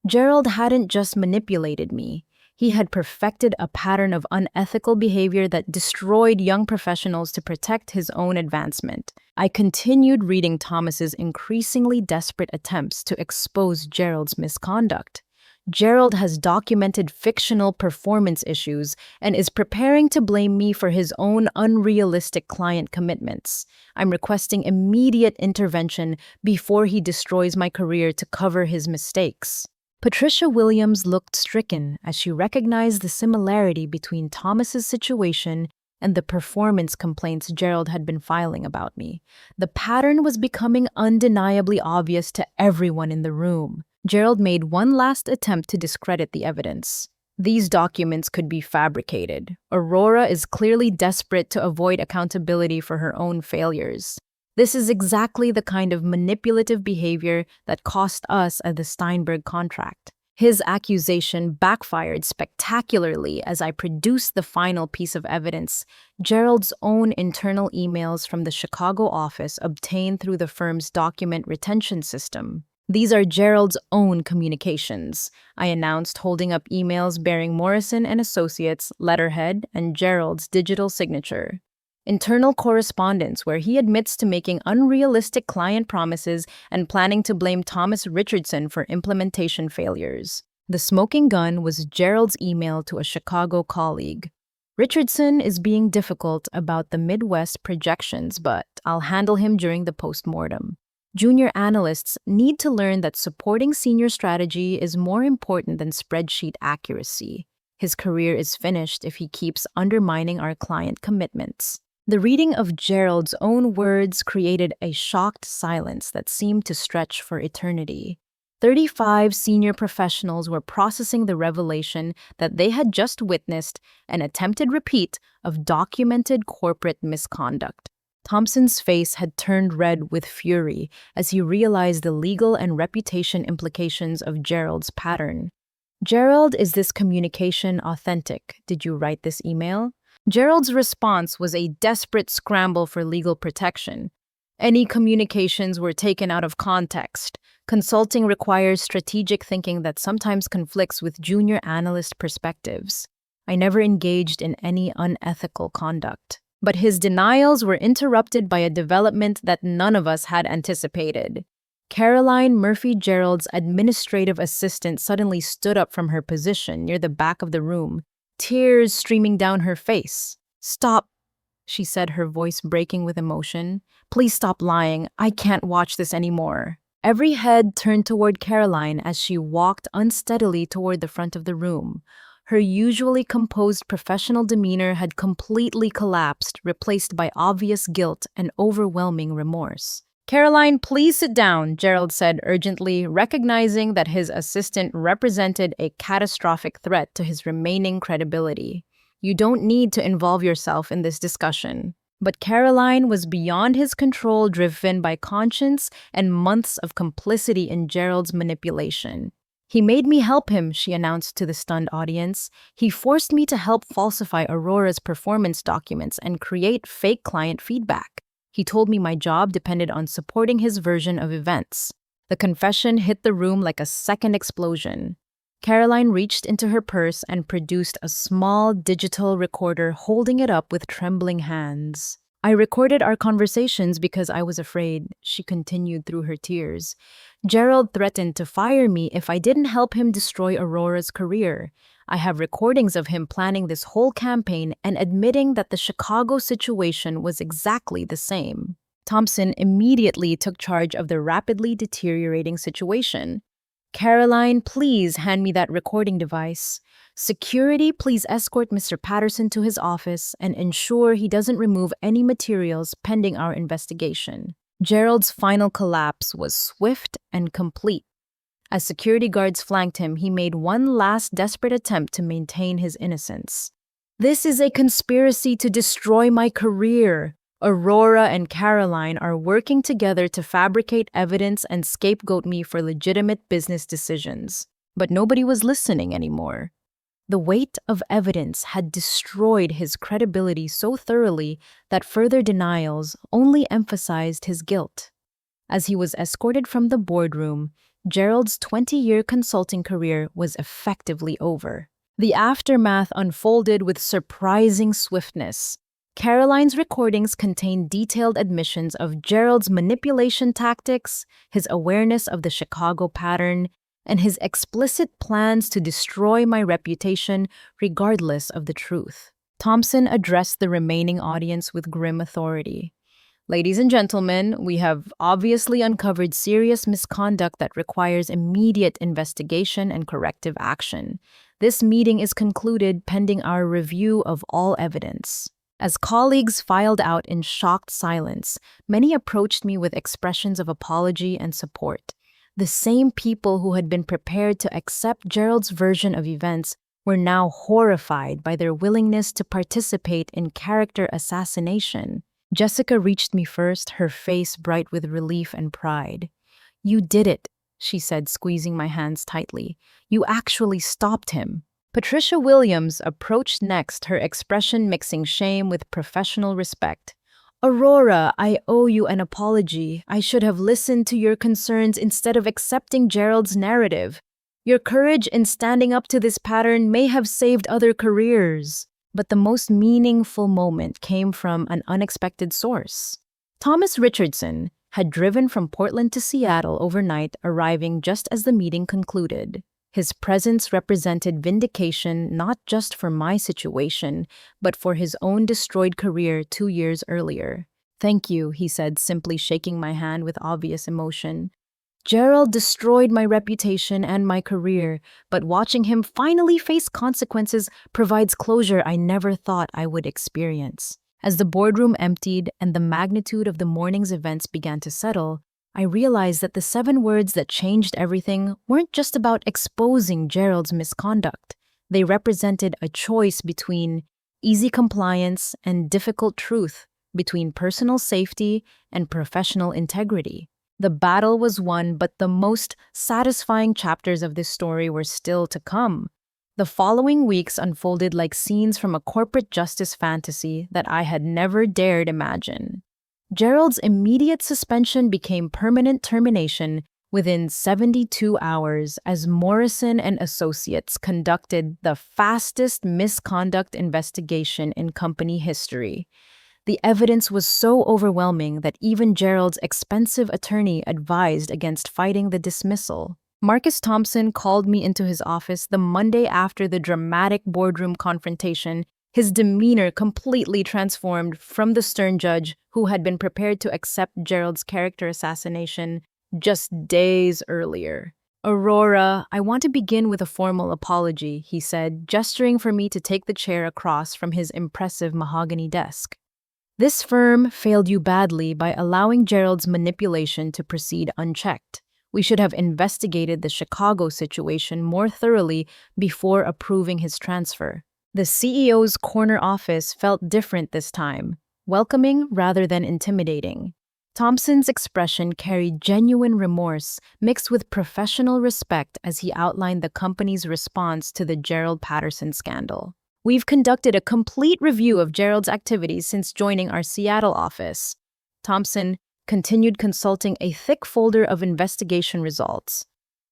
Gerald hadn't just manipulated me. He had perfected a pattern of unethical behavior that destroyed young professionals to protect his own advancement. I continued reading Thomas's increasingly desperate attempts to expose Gerald's misconduct. Gerald has documented fictional performance issues and is preparing to blame me for his own unrealistic client commitments. I'm requesting immediate intervention before he destroys my career to cover his mistakes. Patricia Williams looked stricken as she recognized the similarity between Thomas's situation and the performance complaints Gerald had been filing about me. The pattern was becoming undeniably obvious to everyone in the room. Gerald made one last attempt to discredit the evidence. These documents could be fabricated. Aurora is clearly desperate to avoid accountability for her own failures. This is exactly the kind of manipulative behavior that cost us the Steinberg contract. His accusation backfired spectacularly as I produced the final piece of evidence, Gerald's own internal emails from the Chicago office obtained through the firm's document retention system. These are Gerald's own communications, I announced, holding up emails bearing Morrison and Associates' letterhead and Gerald's digital signature. Internal correspondence where he admits to making unrealistic client promises and planning to blame Thomas Richardson for implementation failures. The smoking gun was Gerald's email to a Chicago colleague. Richardson is being difficult about the Midwest projections, but I'll handle him during the postmortem. Junior analysts need to learn that supporting senior strategy is more important than spreadsheet accuracy. His career is finished if he keeps undermining our client commitments. The reading of Gerald's own words created a shocked silence that seemed to stretch for eternity. 35 senior professionals were processing the revelation that they had just witnessed an attempted repeat of documented corporate misconduct. Thompson's face had turned red with fury as he realized the legal and reputation implications of Gerald's pattern. Gerald, is this communication authentic? Did you write this email? Gerald's response was a desperate scramble for legal protection. Any communications were taken out of context. Consulting requires strategic thinking that sometimes conflicts with junior analyst perspectives. I never engaged in any unethical conduct. But his denials were interrupted by a development that none of us had anticipated. Caroline Murphy, Gerald's administrative assistant, suddenly stood up from her position near the back of the room, tears streaming down her face. "Stop," she said, her voice breaking with emotion. "Please stop lying. I can't watch this anymore." Every head turned toward Caroline as she walked unsteadily toward the front of the room. Her usually composed professional demeanor had completely collapsed, replaced by obvious guilt and overwhelming remorse. "Caroline, please sit down," Gerald said urgently, recognizing that his assistant represented a catastrophic threat to his remaining credibility. "You don't need to involve yourself in this discussion." But Caroline was beyond his control, driven by conscience and months of complicity in Gerald's manipulation. "He made me help him," she announced to the stunned audience. "He forced me to help falsify Aurora's performance documents and create fake client feedback. He told me my job depended on supporting his version of events." The confession hit the room like a second explosion. Caroline reached into her purse and produced a small digital recorder, holding it up with trembling hands. "I recorded our conversations because I was afraid," she continued through her tears. "Gerald threatened to fire me if I didn't help him destroy Aurora's career. I have recordings of him planning this whole campaign and admitting that the Chicago situation was exactly the same." Thompson immediately took charge of the rapidly deteriorating situation. "Caroline, please hand me that recording device. Security, please escort Mr. Patterson to his office and ensure he doesn't remove any materials pending our investigation." Gerald's final collapse was swift and complete. As security guards flanked him, he made one last desperate attempt to maintain his innocence. "This is a conspiracy to destroy my career. Aurora and Caroline are working together to fabricate evidence and scapegoat me for legitimate business decisions." But nobody was listening anymore. The weight of evidence had destroyed his credibility so thoroughly that further denials only emphasized his guilt. As he was escorted from the boardroom, Gerald's 20-year consulting career was effectively over. The aftermath unfolded with surprising swiftness. Caroline's recordings contained detailed admissions of Gerald's manipulation tactics, his awareness of the Chicago pattern, and his explicit plans to destroy my reputation regardless of the truth. Thompson addressed the remaining audience with grim authority. "Ladies and gentlemen, we have obviously uncovered serious misconduct that requires immediate investigation and corrective action. This meeting is concluded pending our review of all evidence." As colleagues filed out in shocked silence, many approached me with expressions of apology and support. The same people who had been prepared to accept Gerald's version of events were now horrified by their willingness to participate in character assassination. Jessica reached me first, her face bright with relief and pride. "You did it," she said, squeezing my hands tightly. "You actually stopped him." Patricia Williams approached next, her expression mixing shame with professional respect. "Aurora, I owe you an apology. I should have listened to your concerns instead of accepting Gerald's narrative. Your courage in standing up to this pattern may have saved other careers." But the most meaningful moment came from an unexpected source. Thomas Richardson had driven from Portland to Seattle overnight, arriving just as the meeting concluded. His presence represented vindication not just for my situation, but for his own destroyed career 2 years earlier. "Thank you," he said, simply shaking my hand with obvious emotion. "Gerald destroyed my reputation and my career, but watching him finally face consequences provides closure I never thought I would experience." As the boardroom emptied and the magnitude of the morning's events began to settle, I realized that the 7 words that changed everything weren't just about exposing Gerald's misconduct. They represented a choice between easy compliance and difficult truth, between personal safety and professional integrity. The battle was won, but the most satisfying chapters of this story were still to come. The following weeks unfolded like scenes from a corporate justice fantasy that I had never dared imagine. Gerald's immediate suspension became permanent termination within 72 hours as Morrison and Associates conducted the fastest misconduct investigation in company history. The evidence was so overwhelming that even Gerald's expensive attorney advised against fighting the dismissal. Marcus Thompson called me into his office the Monday after the dramatic boardroom confrontation, his demeanor completely transformed from the stern judge who had been prepared to accept Gerald's character assassination just days earlier. Aurora, I want to begin with a formal apology, he said, gesturing for me to take the chair across from his impressive mahogany desk. This firm failed you badly by allowing Gerald's manipulation to proceed unchecked. We should have investigated the Chicago situation more thoroughly before approving his transfer. The CEO's corner office felt different this time, welcoming rather than intimidating. Thompson's expression carried genuine remorse mixed with professional respect as he outlined the company's response to the Gerald Patterson scandal. We've conducted a complete review of Gerald's activities since joining our Seattle office. Thompson continued consulting a thick folder of investigation results.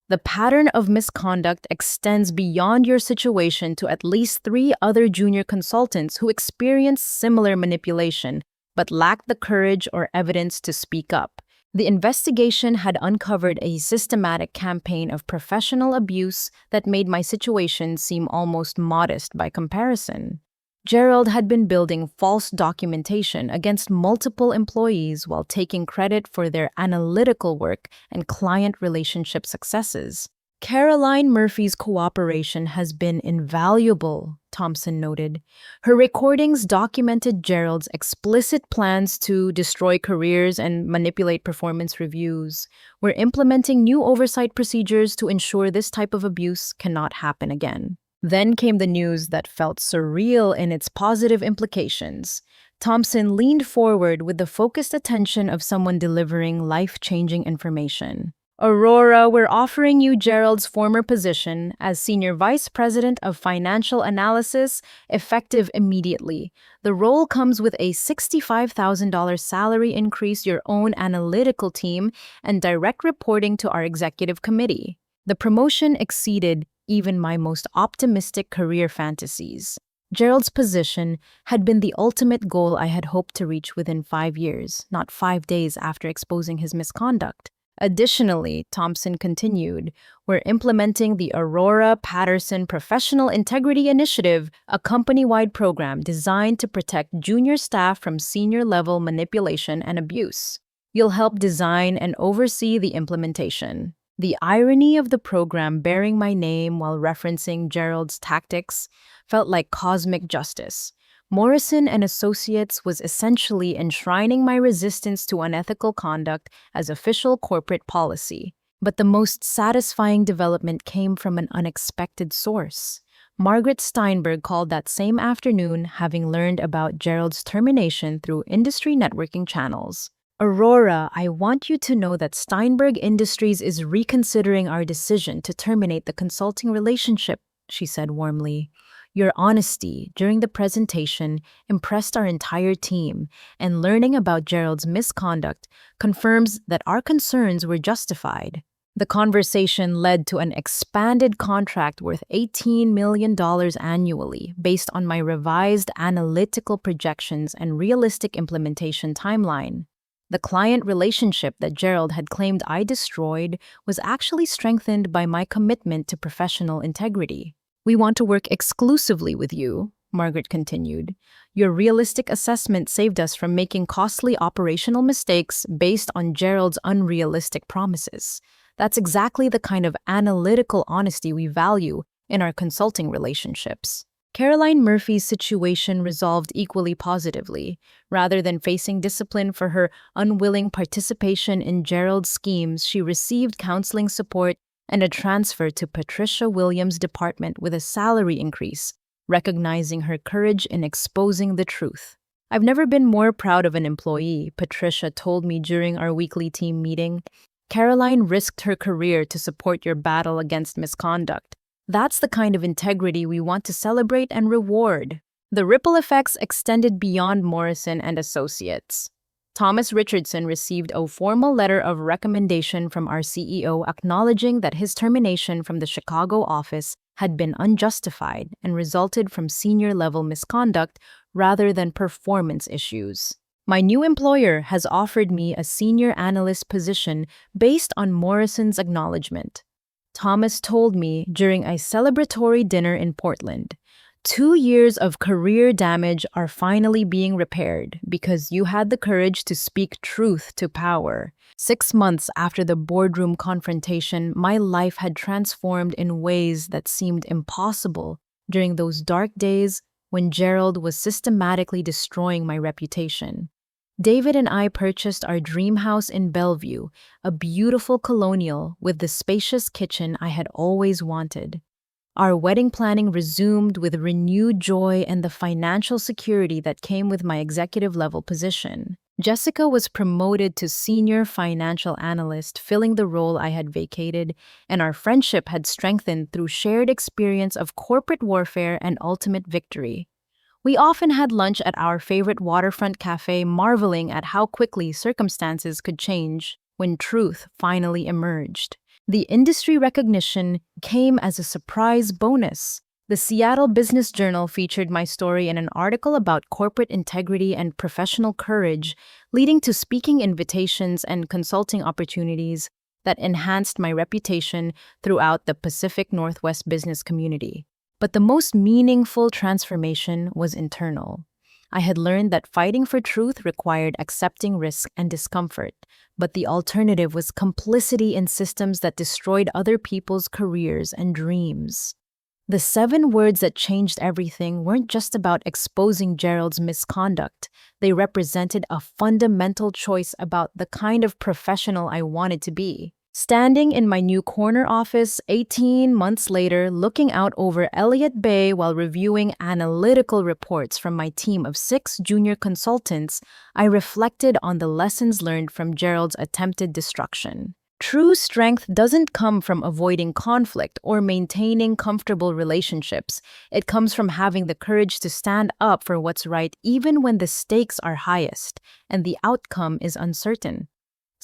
The pattern of misconduct extends beyond your situation to at least 3 other junior consultants who experienced similar manipulation but lacked the courage or evidence to speak up. The investigation had uncovered a systematic campaign of professional abuse that made my situation seem almost modest by comparison. Gerald had been building false documentation against multiple employees while taking credit for their analytical work and client relationship successes. Caroline Murphy's cooperation has been invaluable, Thompson noted. Her recordings documented Gerald's explicit plans to destroy careers and manipulate performance reviews. We're implementing new oversight procedures to ensure this type of abuse cannot happen again. Then came the news that felt surreal in its positive implications. Thompson leaned forward with the focused attention of someone delivering life-changing information. Aurora, we're offering you Gerald's former position as Senior Vice President of Financial Analysis, effective immediately. The role comes with a $65,000 salary increase, your own analytical team, and direct reporting to our executive committee. The promotion exceeded even my most optimistic career fantasies. Gerald's position had been the ultimate goal I had hoped to reach within 5 years, not 5 days after exposing his misconduct. Additionally, Thompson continued, we're implementing the Aurora Patterson Professional Integrity Initiative, a company-wide program designed to protect junior staff from senior-level manipulation and abuse. You'll help design and oversee the implementation. The irony of the program bearing my name while referencing Gerald's tactics felt like cosmic justice. Morrison and Associates was essentially enshrining my resistance to unethical conduct as official corporate policy. But the most satisfying development came from an unexpected source. Margaret Steinberg called that same afternoon, having learned about Gerald's termination through industry networking channels. Aurora, I want you to know that Steinberg Industries is reconsidering our decision to terminate the consulting relationship, she said warmly. Your honesty during the presentation impressed our entire team, and learning about Gerald's misconduct confirms that our concerns were justified. The conversation led to an expanded contract worth $18 million annually based on my revised analytical projections and realistic implementation timeline. The client relationship that Gerald had claimed I destroyed was actually strengthened by my commitment to professional integrity. We want to work exclusively with you, Margaret continued. Your realistic assessment saved us from making costly operational mistakes based on Gerald's unrealistic promises. That's exactly the kind of analytical honesty we value in our consulting relationships. Caroline Murphy's situation resolved equally positively. Rather than facing discipline for her unwilling participation in Gerald's schemes, she received counseling support and a transfer to Patricia Williams' department with a salary increase, recognizing her courage in exposing the truth. I've never been more proud of an employee, Patricia told me during our weekly team meeting. Caroline risked her career to support your battle against misconduct. That's the kind of integrity we want to celebrate and reward. The ripple effects extended beyond Morrison and Associates. Thomas Richardson received a formal letter of recommendation from our CEO acknowledging that his termination from the Chicago office had been unjustified and resulted from senior-level misconduct rather than performance issues. My new employer has offered me a senior analyst position based on Morrison's acknowledgement. Thomas told me during a celebratory dinner in Portland. 2 years of career damage are finally being repaired because you had the courage to speak truth to power. 6 months after the boardroom confrontation, my life had transformed in ways that seemed impossible during those dark days when Gerald was systematically destroying my reputation. David and I purchased our dream house in Bellevue, a beautiful colonial with the spacious kitchen I had always wanted. Our wedding planning resumed with renewed joy and the financial security that came with my executive level position. Jessica was promoted to senior financial analyst, filling the role I had vacated, and our friendship had strengthened through shared experience of corporate warfare and ultimate victory. We often had lunch at our favorite waterfront cafe, marveling at how quickly circumstances could change when truth finally emerged. The industry recognition came as a surprise bonus. The Seattle Business Journal featured my story in an article about corporate integrity and professional courage, leading to speaking invitations and consulting opportunities that enhanced my reputation throughout the Pacific Northwest business community. But the most meaningful transformation was internal. I had learned that fighting for truth required accepting risk and discomfort, but the alternative was complicity in systems that destroyed other people's careers and dreams. The 7 words that changed everything weren't just about exposing Gerald's misconduct. They represented a fundamental choice about the kind of professional I wanted to be. Standing in my new corner office 18 months later, looking out over Elliott Bay while reviewing analytical reports from my team of 6 junior consultants, I reflected on the lessons learned from Gerald's attempted destruction. True strength doesn't come from avoiding conflict or maintaining comfortable relationships. It comes from having the courage to stand up for what's right even when the stakes are highest and the outcome is uncertain.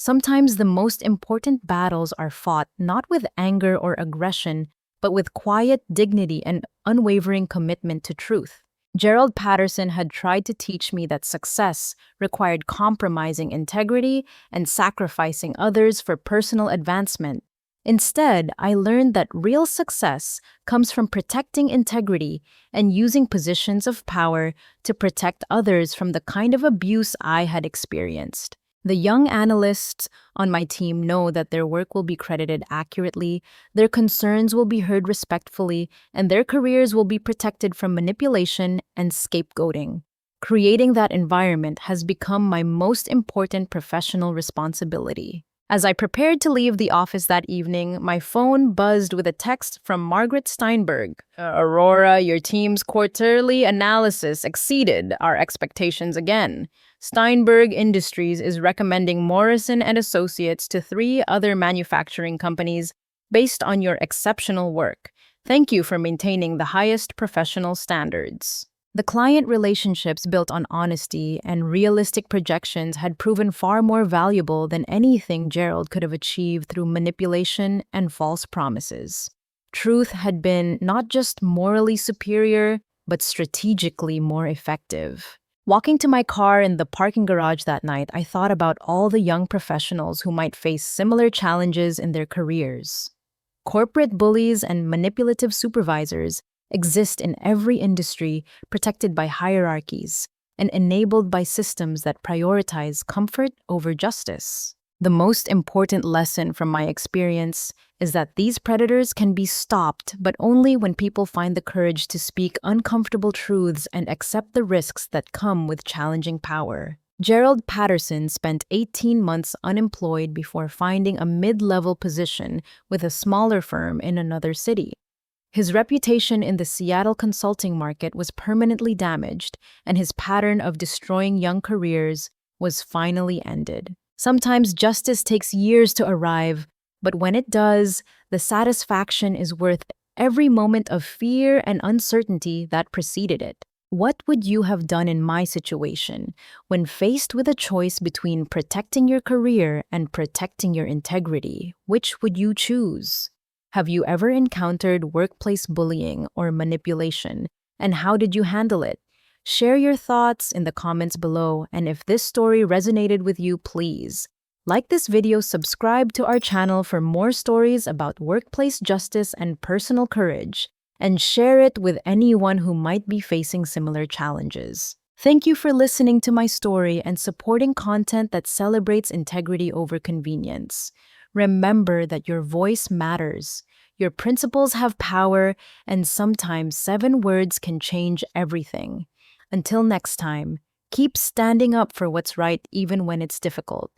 Sometimes the most important battles are fought not with anger or aggression, but with quiet dignity and unwavering commitment to truth. Gerald Patterson had tried to teach me that success required compromising integrity and sacrificing others for personal advancement. Instead, I learned that real success comes from protecting integrity and using positions of power to protect others from the kind of abuse I had experienced. The young analysts on my team know that their work will be credited accurately, their concerns will be heard respectfully, and their careers will be protected from manipulation and scapegoating. Creating that environment has become my most important professional responsibility. As I prepared to leave the office that evening, my phone buzzed with a text from Margaret Steinberg. Aurora, your team's quarterly analysis exceeded our expectations again. Steinberg Industries is recommending Morrison and Associates to 3 other manufacturing companies based on your exceptional work. Thank you for maintaining the highest professional standards. The client relationships built on honesty and realistic projections had proven far more valuable than anything Gerald could have achieved through manipulation and false promises. Truth had been not just morally superior, but strategically more effective. Walking to my car in the parking garage that night, I thought about all the young professionals who might face similar challenges in their careers. Corporate bullies and manipulative supervisors exist in every industry, protected by hierarchies and enabled by systems that prioritize comfort over justice. The most important lesson from my experience is that these predators can be stopped, but only when people find the courage to speak uncomfortable truths and accept the risks that come with challenging power. Gerald Patterson spent 18 months unemployed before finding a mid-level position with a smaller firm in another city. His reputation in the Seattle consulting market was permanently damaged, and his pattern of destroying young careers was finally ended. Sometimes justice takes years to arrive, but when it does, the satisfaction is worth every moment of fear and uncertainty that preceded it. What would you have done in my situation when faced with a choice between protecting your career and protecting your integrity? Which would you choose? Have you ever encountered workplace bullying or manipulation, and how did you handle it? Share your thoughts in the comments below, and if this story resonated with you, please like this video, subscribe to our channel for more stories about workplace justice and personal courage, and share it with anyone who might be facing similar challenges. Thank you for listening to my story and supporting content that celebrates integrity over convenience. Remember that your voice matters. Your principles have power, and sometimes 7 words can change everything. Until next time, keep standing up for what's right even when it's difficult.